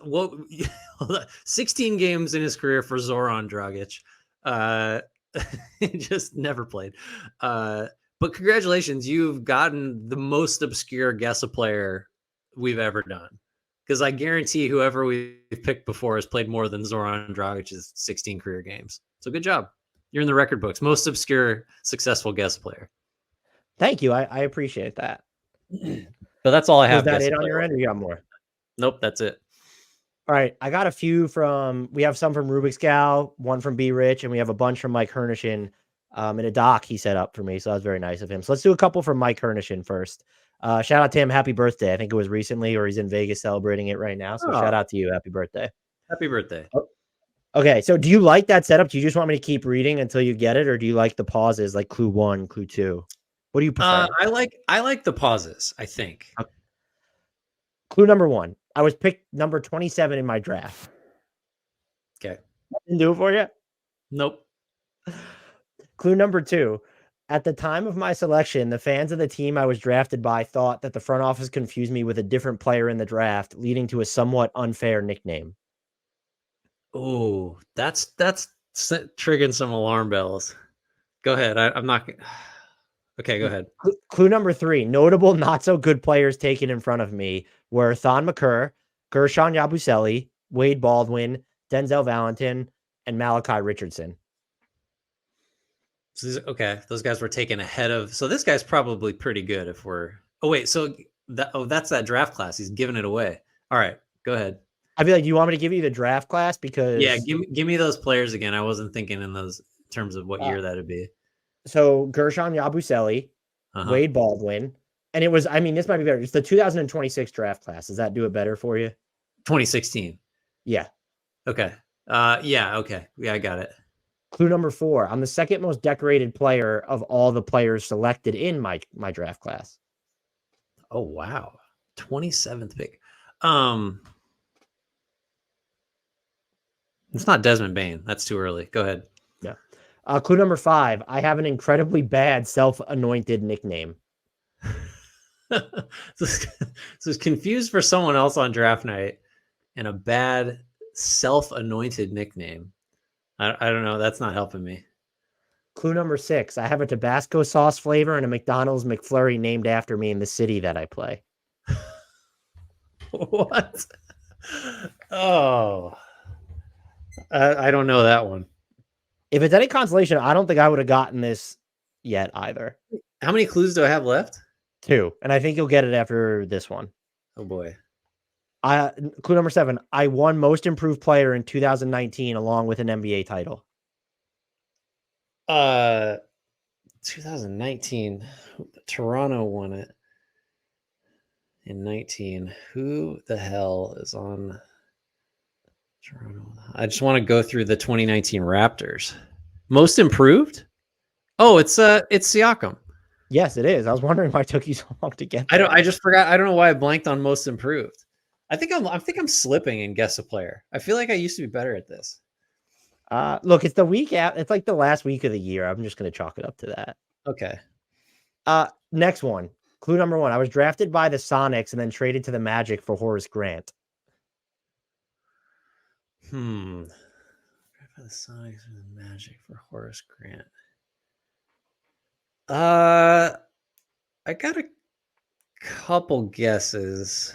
16 games in his career for Zoran Dragic. He just never played. But congratulations, you've gotten the most obscure guess a player we've ever done. Because I guarantee whoever we've picked before has played more than Zoran Dragic's 16 career games. So good job. You're in the record books. Most obscure, successful guess player. Thank you. I appreciate that. But that's all I have. Is that it on your end, or you got more? Nope, that's it. All right. I got a few we have some from Rubik's Gal, one from B Rich, and we have a bunch from Mike Hernishin in a doc he set up for me. So that was very nice of him. So let's do a couple from Mike Hernishin first. Shout out to him. Happy birthday. I think it was recently, or he's in Vegas celebrating it right now. So shout out to you. Happy birthday. Happy birthday. Okay. So do you like that setup? Do you just want me to keep reading until you get it? Or do you like the pauses like clue 1, clue 2? What do you prefer? I like the pauses, I think. Okay. Clue number 1. I was picked number 27 in my draft. Okay. Didn't do it for you? Nope. Clue number 2. At the time of my selection, the fans of the team I was drafted by thought that the front office confused me with a different player in the draft, leading to a somewhat unfair nickname. Oh, that's triggering some alarm bells. Go ahead. I'm not. Okay, go ahead. Clue number 3. Notable not so good players taken in front of me were Thon McCurr, Gershon Yabusele, Wade Baldwin, Denzel Valentin, and Malachi Richardson. So okay, those guys were taken ahead of. So this guy's probably pretty good if we're. Oh wait, so that's that draft class. He's giving it away. All right, go ahead. I feel like, do you want me to give you the draft class? Because yeah, give me those players again. I wasn't thinking in those terms of what year that'd be. So Gershon Yabusele, Wade Baldwin, and it was. I mean, this might be better. It's the 2026 draft class. Does that do it better for you? 2016. Yeah. Okay. Yeah. Okay. Yeah, I got it. Clue number 4. I'm the second most decorated player of all the players selected in my draft class. Oh, wow. 27th pick. It's not Desmond Bain. That's too early. Go ahead. Yeah. Clue number 5. I have an incredibly bad self-anointed nickname. So it's confused for someone else on draft night and a bad self-anointed nickname. I don't know. That's not helping me. Clue number 6. I have a Tabasco sauce flavor and a McDonald's McFlurry named after me in the city that I play. What? Oh, I don't know that one. If it's any consolation, I don't think I would have gotten this yet either. How many clues do I have left? 2. And I think you'll get it after this one. Oh, boy. Clue number 7. I won most improved player in 2019 along with an NBA title. 2019. Toronto won it in 19. Who the hell is on Toronto? I just want to go through the 2019 Raptors. Most improved? Oh, it's Siakam. Yes, it is. I was wondering why it took you so long to get there. I just forgot. I don't know why I blanked on most improved. I think I'm slipping and guess a player. I feel like I used to be better at this. Look, it's the week out. It's like the last week of the year. I'm just going to chalk it up to that. Okay. Next one. Clue number 1. I was drafted by the Sonics and then traded to the Magic for Horace Grant. Drafted by the Sonics and the Magic for Horace Grant. I got a couple guesses.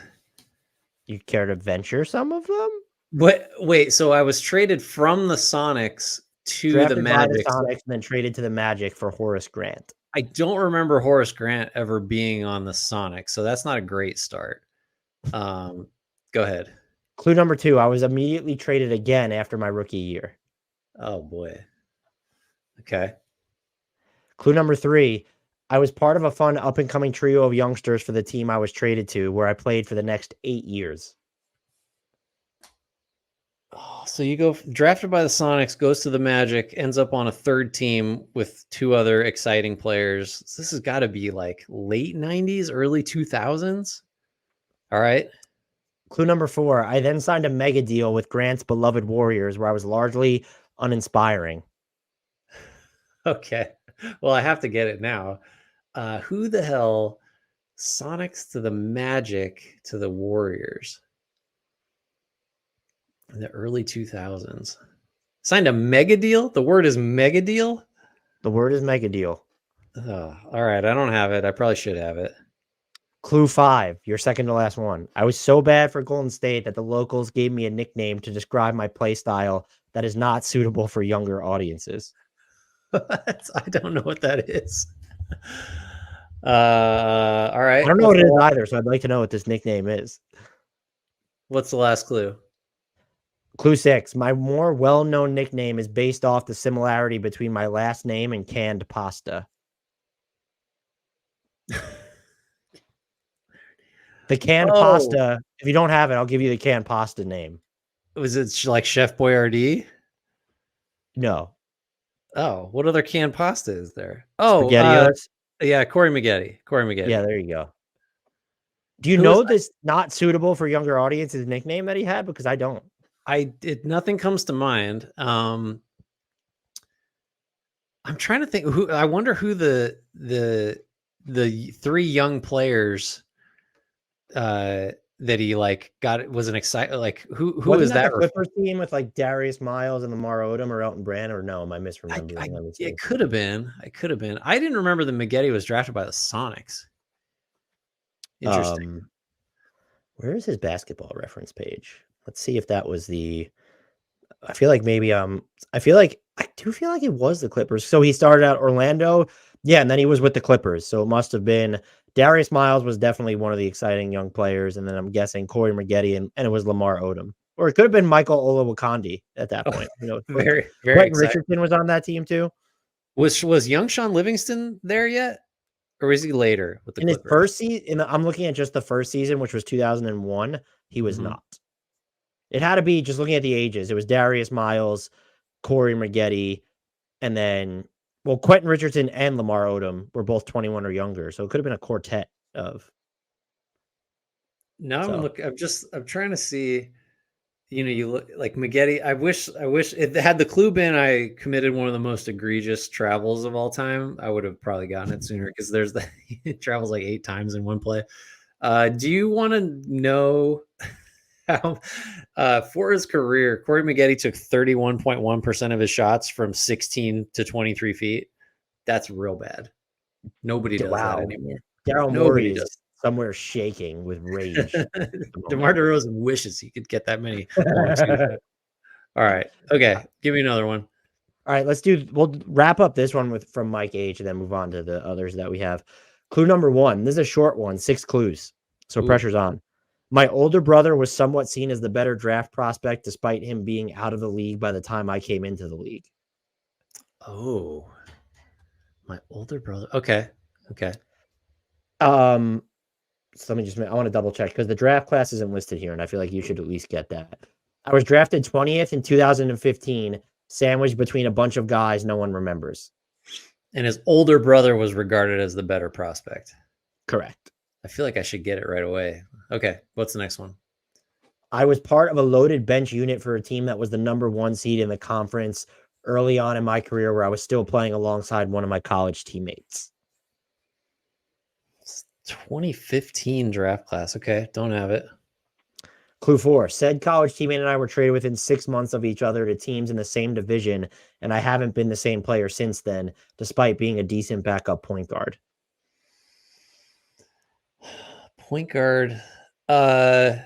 You care to venture some of them? Wait, so I was traded from the Sonics to drafted the Magic. By the Sonics and then traded to the Magic for Horace Grant. I don't remember Horace Grant ever being on the Sonics, so that's not a great start. Go ahead. Clue number 2. I was immediately traded again after my rookie year. Oh, boy. Okay. Clue number 3. I was part of a fun up-and-coming trio of youngsters for the team I was traded to, where I played for the next 8 years. Oh, so you go drafted by the Sonics, goes to the Magic, ends up on a third team with 2 other exciting players. This has got to be like late 90s, early 2000s. All right. Clue number 4. I then signed a mega deal with Grant's beloved Warriors, where I was largely uninspiring. Okay. Well, I have to get it now. Who the hell? Sonics to the Magic to the Warriors in the early 2000s. Signed a mega deal? The word is mega deal? The word is mega deal. Oh, all right. I don't have it. I probably should have it. Clue 5, your second to last one. I was so bad for Golden State that the locals gave me a nickname to describe my play style that is not suitable for younger audiences. I don't know what that is. All right. I don't know what it is either, so I'd like to know what this nickname is. What's the last clue? Clue 6. My more well-known nickname is based off the similarity between my last name and canned pasta. The canned pasta. If you don't have it, I'll give you the canned pasta name. Was it like Chef Boyardee? No. Oh, what other canned pasta is there? SpaghettiOs. Yeah, Corey Maggette. Yeah, there you go. Do you know this not suitable for younger audiences nickname that he had? Because I don't. Nothing comes to mind. I'm trying to think I wonder who the three young players that he like got was an exciting like who is that? The Clippers team with like Darius Miles and Lamar Odom or Elton Brand, or no? Am I misremembering? It could have been. I didn't remember that Maggette was drafted by the Sonics. Interesting. Where is his basketball reference page? Let's see if that was the. I feel like maybe I do feel like it was the Clippers. So he started out Orlando, yeah, and then he was with the Clippers. So it must have been Darius Miles was definitely one of the exciting young players, and then I'm guessing Corey Maggette and it was Lamar Odom, or it could have been Michael Olowokandi at that point. You know, very Richardson was on that team too. Was young Sean Livingston there yet, or was he later with the Clippers? His first season? I'm looking at just the first season, which was 2001. He was not. It had to be just looking at the ages. It was Darius Miles, Corey Maggette, and then Quentin Richardson and Lamar Odom were both 21 or younger, so it could have been a quartet of. Now I'm trying to see. You know, you look like Maggette. I wish it had the clue been I committed one of the most egregious travels of all time, I would have probably gotten it sooner because there's it travels like 8 times in one play. Do you want to know how for his career, Corey Maggette took 31.1% of his shots from 16 to 23 feet? That's real bad. Nobody does that anymore. Daryl Morey is somewhere shaking with rage. DeMar DeRozan wishes he could get that many. All right. Okay. Give me another one. All right. We'll wrap up this one from Mike H and then move on to the others that we have. Clue number 1. This is a short one, 6 clues. So pressure's on. My older brother was somewhat seen as the better draft prospect, despite him being out of the league by the time I came into the league. Oh, my older brother. Okay. So I want to double check because the draft class isn't listed here, and I feel like you should at least get that. I was drafted 20th in 2015, sandwiched between a bunch of guys no one remembers. And his older brother was regarded as the better prospect. Correct. I feel like I should get it right away. Okay, what's the next one? I was part of a loaded bench unit for a team that was the number 1 seed in the conference early on in my career, where I was still playing alongside one of my college teammates. 2015 draft class. Okay, don't have it. Clue 4. Said college teammate and I were traded within 6 months of each other to teams in the same division, and I haven't been the same player since then, despite being a decent backup point guard. Point guard. Thought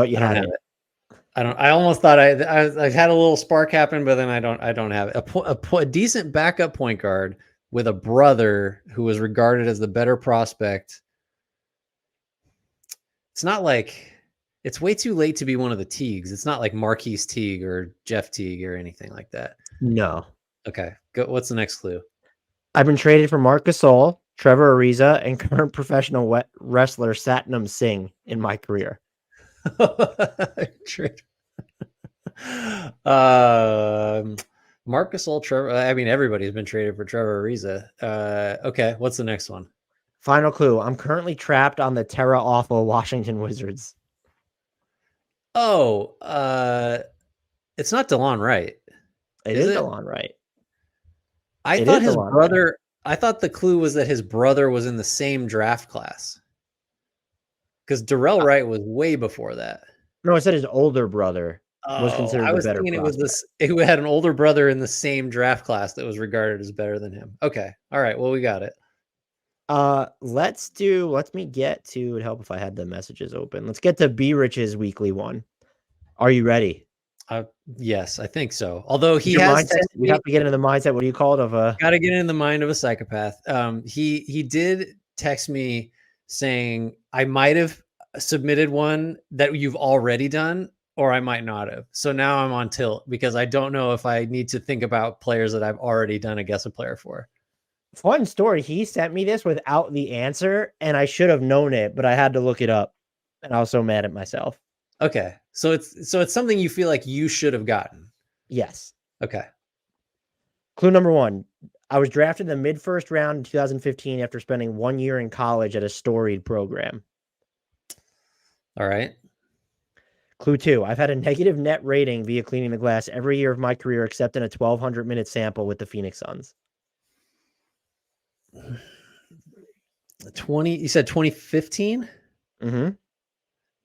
you had it. I almost thought I had a little spark happen, but then I don't have it. A decent backup point guard with a brother who was regarded as the better prospect. It's not like it's way too late to be one of the Teagues. It's not like Marquise Teague or Jeff Teague or anything like that. No. Okay. Go. What's the next clue? I've been traded for Marc Gasol, Trevor Ariza, and current professional wrestler Satnam Singh in my career. Marc Gasol, Trevor. I mean, everybody's been traded for Trevor Ariza. Okay, what's the next one? Final clue. I'm currently trapped on the Terra Awful Washington Wizards. Oh, it's not DeLon Wright. It is DeLon Wright. I thought his brother. I thought the clue was that his brother was in the same draft class. Because Darrell Wright was way before that. No, I said his older brother was considered the better prospect. It had an older brother in the same draft class that was regarded as better than him. Okay. All right. Well, we got it. Let me get to, it'd help if I had the messages open. Let's get to B Rich's weekly one. Are you ready? Yes, I think so. Although he has you have to get into the mindset. What do you call it? Got to get in the mind of a psychopath. He did text me saying I might have submitted one that you've already done, or I might not have. So now I'm on tilt because I don't know if I need to think about players that I've already done a guess a player for. Fun story. He sent me this without the answer, and I should have known it, but I had to look it up, and I was so mad at myself. Okay, so it's something you feel like you should have gotten. Yes. Okay. Clue number 1. I was drafted in the mid-first round in 2015 after spending 1 year in college at a storied program. All right. Clue 2. I've had a negative net rating via cleaning the glass every year of my career except in a 1,200-minute sample with the Phoenix Suns. 20. You said 2015? Mm-hmm.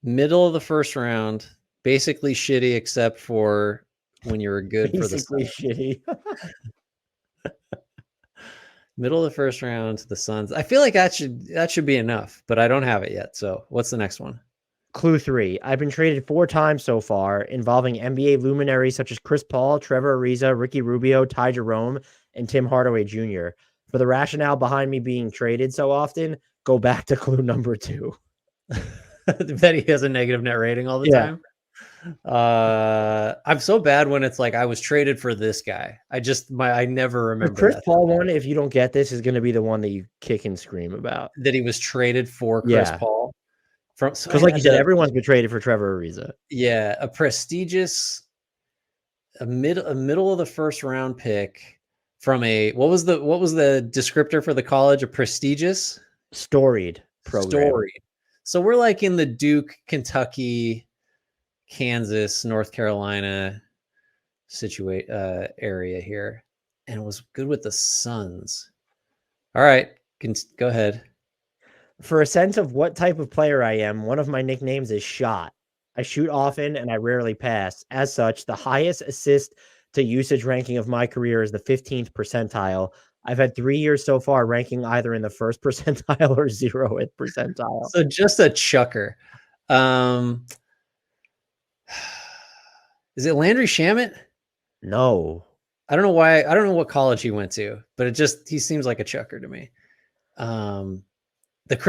Middle of the first round, basically shitty except for when you were good Basically for the shitty. Middle of the first round to the Suns. I feel like that should be enough, but I don't have it yet. So what's the next one? Clue 3. I've been traded 4 times so far, involving NBA luminaries such as Chris Paul, Trevor Ariza, Ricky Rubio, Ty Jerome, and Tim Hardaway Jr. For the rationale behind me being traded so often, go back to clue number 2. That he has a negative net rating all the time. I'm so bad when it's like I was traded for this guy. I never remember. The Chris Paul one, if you don't get this, is going to be the one that you kick and scream about. That he was traded for Chris Paul. Because like you said, everyone's been traded for Trevor Ariza. Yeah, a prestigious, a middle of the first round pick from what was the descriptor for the college? A prestigious, storied program. Storied. So we're like in the Duke, Kentucky, Kansas, North Carolina area here, and it was good with the Suns. All right, go ahead. For a sense of what type of player I am, one of my nicknames is Shot. I shoot often and I rarely pass. As such, the highest assist to usage ranking of my career is the 15th percentile. I've had 3 years so far ranking either in the first percentile or 0th percentile. So just a chucker. Is it Landry Shamet? No. I don't know why. I don't know what college he went to, but he seems like a chucker to me.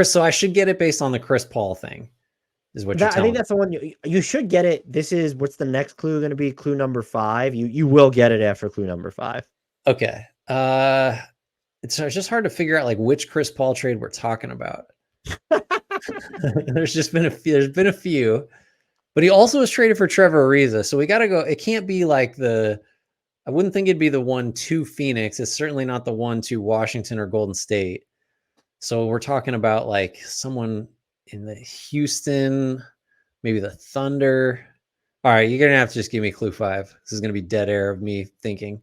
So I should get it based on the Chris Paul thing. Is what you're telling me. I think that's the one you should get it. This is what's the next clue going to be? Clue number 5. You will get it after clue number 5. Okay. It's just hard to figure out like which Chris Paul trade we're talking about. There's been a few, but he also was traded for Trevor Ariza. So we got to go. It can't be like I wouldn't think it'd be the 1-2 Phoenix. It's certainly not the 1-2 Washington or Golden State. So we're talking about like someone in the Houston, maybe the Thunder. All right, you're going to have to just give me clue 5. This is going to be dead air of me thinking.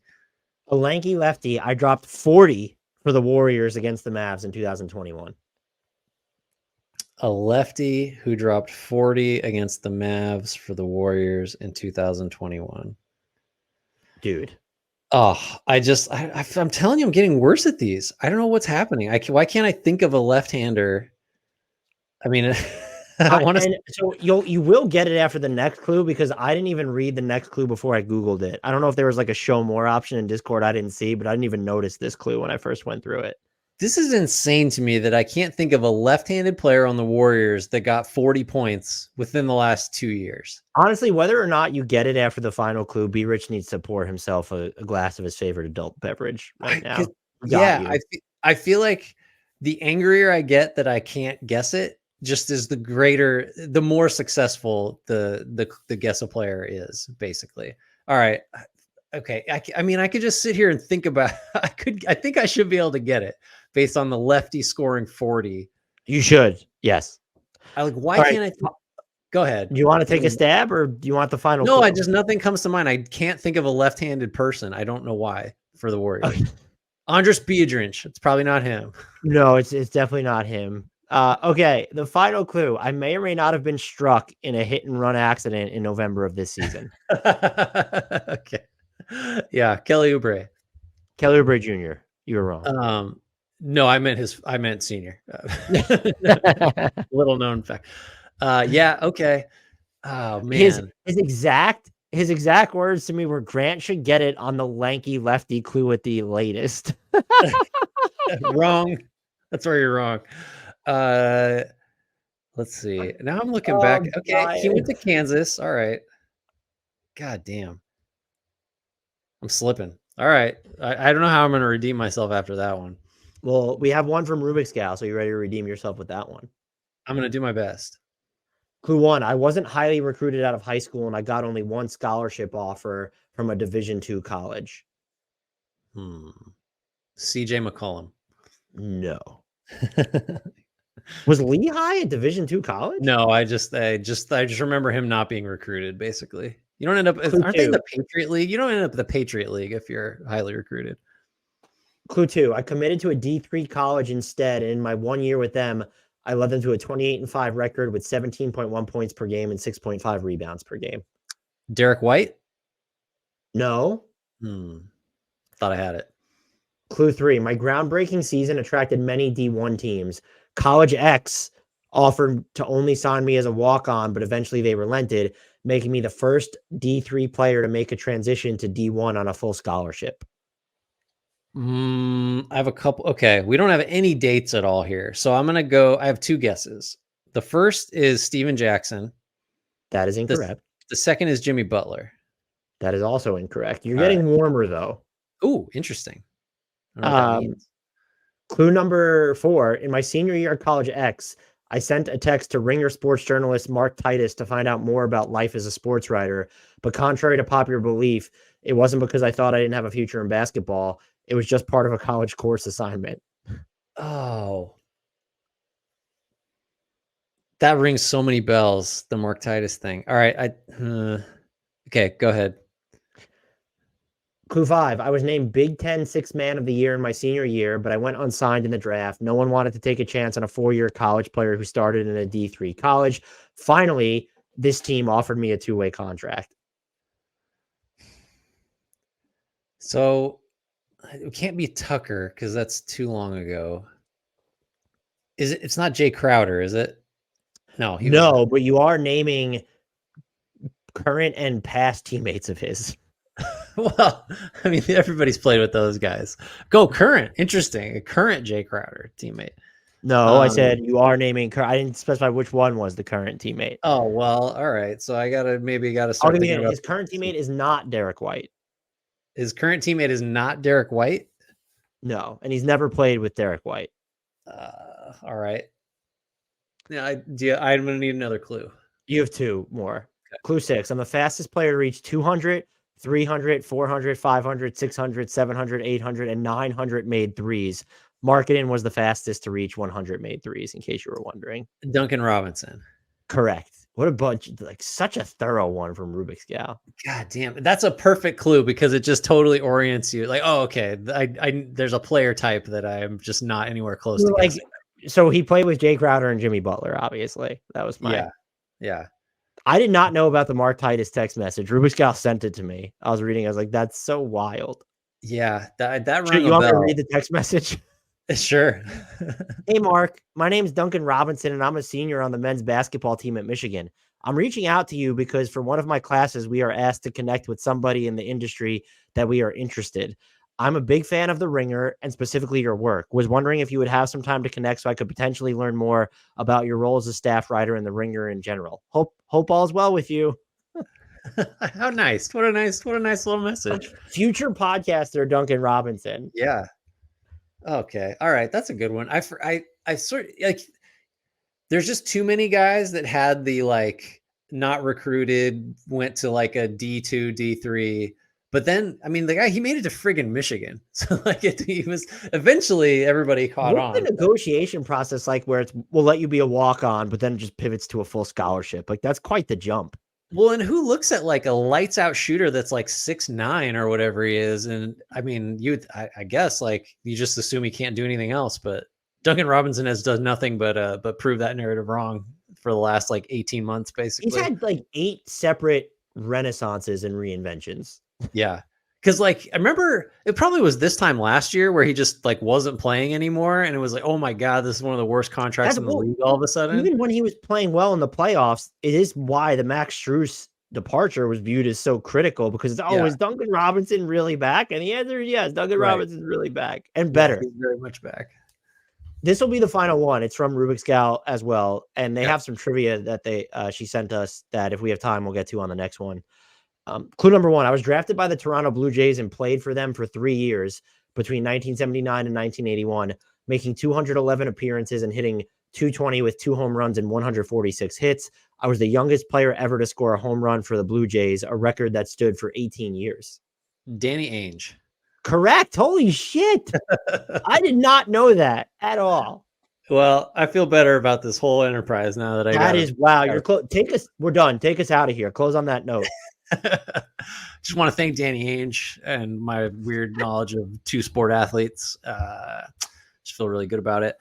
A lanky lefty. I dropped 40 for the Warriors against the Mavs in 2021. A lefty who dropped 40 against the Mavs for the Warriors in 2021. Dude. Oh, I'm telling you, I'm getting worse at these. I don't know what's happening. Why can't I think of a left-hander? I mean, I want to. So you will get it after the next clue because I didn't even read the next clue before I Googled it. I don't know if there was like a show more option in Discord I didn't see, but I didn't even notice this clue when I first went through it. This is insane to me that I can't think of a left-handed player on the Warriors that got 40 points within the last 2 years. Honestly, whether or not you get it after the final clue, B. Rich needs to pour himself a glass of his favorite adult beverage right now. Yeah, I feel like the angrier I get that I can't guess it, just is the more successful the guess a player is, basically. All right. Okay. I mean, I could just sit here and think about, I think I should be able to get it based on the lefty scoring 40. You should. Yes. Why can't I? Go ahead. Do you want to take a stab or do you want the final? No, nothing comes to mind. I can't think of a left-handed person. I don't know why for the Warriors. Okay. Andres Biedrins. It's probably not him. No, it's definitely not him. Okay. The final clue. I may or may not have been struck in a hit and run accident in November of this season. Okay. Yeah. Kelly Oubre. Kelly Oubre Jr. You were wrong. No, I meant senior. Little known fact. Yeah. Okay. Oh man. His exact words to me were Grant should get it on the lanky lefty clue at the latest. Wrong. That's where you're wrong. Let's see. Now I'm looking back. Okay. God. He went to Kansas. All right. God damn. I'm slipping. All right. I don't know how I'm going to redeem myself after that one. Well, we have one from Rubik's Gal, so you ready to redeem yourself with that one? I'm going to do my best. Clue 1, I wasn't highly recruited out of high school, and I got only one scholarship offer from a Division II college. CJ McCollum. No. Was Lehigh a Division II college? No, I just remember him not being recruited, basically. You don't end up, aren't they in the Patriot League? You don't end up in the Patriot League if you're highly recruited. Clue 2, I committed to a D3 college instead, and in my 1 year with them, I led them to a 28-5 record with 17.1 points per game and 6.5 rebounds per game. Derek White? No. Thought I had it. Clue 3, my groundbreaking season attracted many D1 teams. College X offered to only sign me as a walk-on, but eventually they relented, making me the first D3 player to make a transition to D1 on a full scholarship. I have a couple. Okay, we don't have any dates at all here, so I'm gonna go. I have two guesses. The first is Steven Jackson. That is incorrect. The second is Jimmy Butler. That is also incorrect. You're getting warmer though. Ooh, interesting. I don't know what that means. Clue number 4. In my senior year at College X, I sent a text to Ringer sports journalist Mark Titus to find out more about life as a sports writer. But contrary to popular belief, it wasn't because I thought I didn't have a future in basketball. It was just part of a college course assignment. Oh. That rings so many bells, the Mark Titus thing. All right. Okay, go ahead. Clue 5, I was named Big Ten Sixth Man of the Year in my senior year, but I went unsigned in the draft. No one wanted to take a chance on a 4-year college player who started in a D3 college. Finally, this team offered me a 2-way contract. So it can't be Tucker because that's too long ago. Is it? It's not Jay Crowder, is it? No. No, but you are naming current and past teammates of his. Well, I mean, everybody's played with those guys. Go current. Interesting. A current Jay Crowder teammate. No, I said you are naming. I didn't specify which one was the current teammate. Oh, well, all right. So I gotta start thinking about his current teammate is not Derek White. His current teammate is not Derek White? No, and he's never played with Derek White. All right. Yeah, I'm gonna need another clue. You have 2 more. Okay. Clue 6. I'm the fastest player to reach 200, 300, 400, 500, 600, 700, 800, and 900 made threes. Marketing was the fastest to reach 100 made threes, in case you were wondering. Duncan Robinson. Correct. What a bunch, like such a thorough one from Rubik's Gal. God damn. That's a perfect clue because it just totally orients you. Like, oh, okay. There's a player type that I'm just not anywhere close to guessing. So he played with Jay Crowder and Jimmy Butler, obviously. That was my... Yeah. I did not know about the Mark Titus text message. Rubik's Gal sent it to me. I was reading. I was like, that's so wild. Yeah, that rang a bell. You want me to read the text message? Sure. Hey, Mark. My name's Duncan Robinson, and I'm a senior on the men's basketball team at Michigan. I'm reaching out to you because for one of my classes, we are asked to connect with somebody in the industry that we are interested. I'm a big fan of The Ringer and specifically your work. Was wondering if you would have some time to connect so I could potentially learn more about your role as a staff writer in The Ringer in general. Hope all is well with you. How nice. What a nice little message. Future podcaster Duncan Robinson. Yeah. Okay. All right. That's a good one. I sort of like, there's just too many guys that had the like not recruited, went to like a D2, D3. But then, I mean, the guy, he made it to friggin' Michigan. So like he was eventually everybody caught on. What's the negotiation process like where we'll let you be a walk-on, but then it just pivots to a full scholarship? Like that's quite the jump. Well, and who looks at like a lights out shooter that's like 6'9" or whatever he is? And I mean, I guess like you just assume he can't do anything else, but Duncan Robinson has done nothing but prove that narrative wrong for the last like 18 months, basically. He's had like 8 separate renaissances and reinventions. Yeah. Cause like, I remember it probably was this time last year where he just like wasn't playing anymore. And it was like, oh my God, this is one of the worst contracts in the league all of a sudden. Even when he was playing well in the playoffs, it is why the Max Strus departure was viewed as so critical because is Duncan Robinson really back? And the answer is yes, Duncan Robinson's really back and better. He's very much back. This will be the final one. It's from Rubik's Gal as well. And they have some trivia that she sent us that if we have time, we'll get to on the next one. Clue number 1, I was drafted by the Toronto Blue Jays and played for them for 3 years between 1979 and 1981. making 211 appearances and hitting 220 with 2 home runs and 146 hits. I was the youngest player ever to score a home run for the Blue Jays, a record that stood for 18 years. Danny Ainge. Correct. Holy shit. I did not know that at all. Well, I feel better about this whole enterprise now that I got it. Wow. You're close. We're done. Take us out of here. Close on that note. Just want to thank Danny Ainge and my weird knowledge of 2 sport athletes. Just feel really good about it.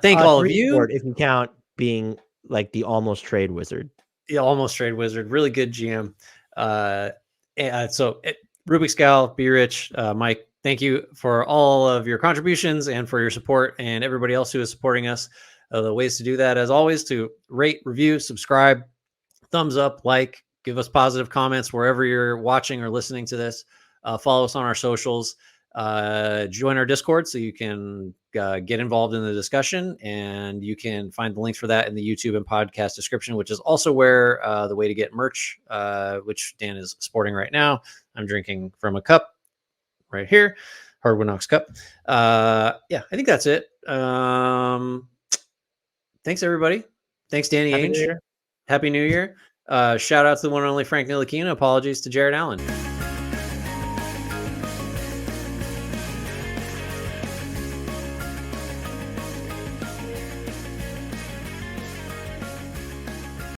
Thank all of you. If you count being like the almost trade wizard. Yeah, almost trade wizard. Really good GM. So Rubik's Gal, Be Rich, Mike, thank you for all of your contributions and for your support, and everybody else who is supporting us. The ways to do that, as always, to rate, review, subscribe, thumbs up, like, give us positive comments wherever you're watching or listening to this. Follow us on our socials. Join our Discord so you can get involved in the discussion, and you can find the links for that in the YouTube and podcast description, which is also where the way to get merch, which Dan is sporting right now. I'm drinking from a cup right here, HardwoodKnocks cup. Yeah, I think that's it. Thanks everybody. Thanks Danny Ainge. Happy New Year. Shout out to the one and only Frank Ntilikina. Apologies to Jared Allen.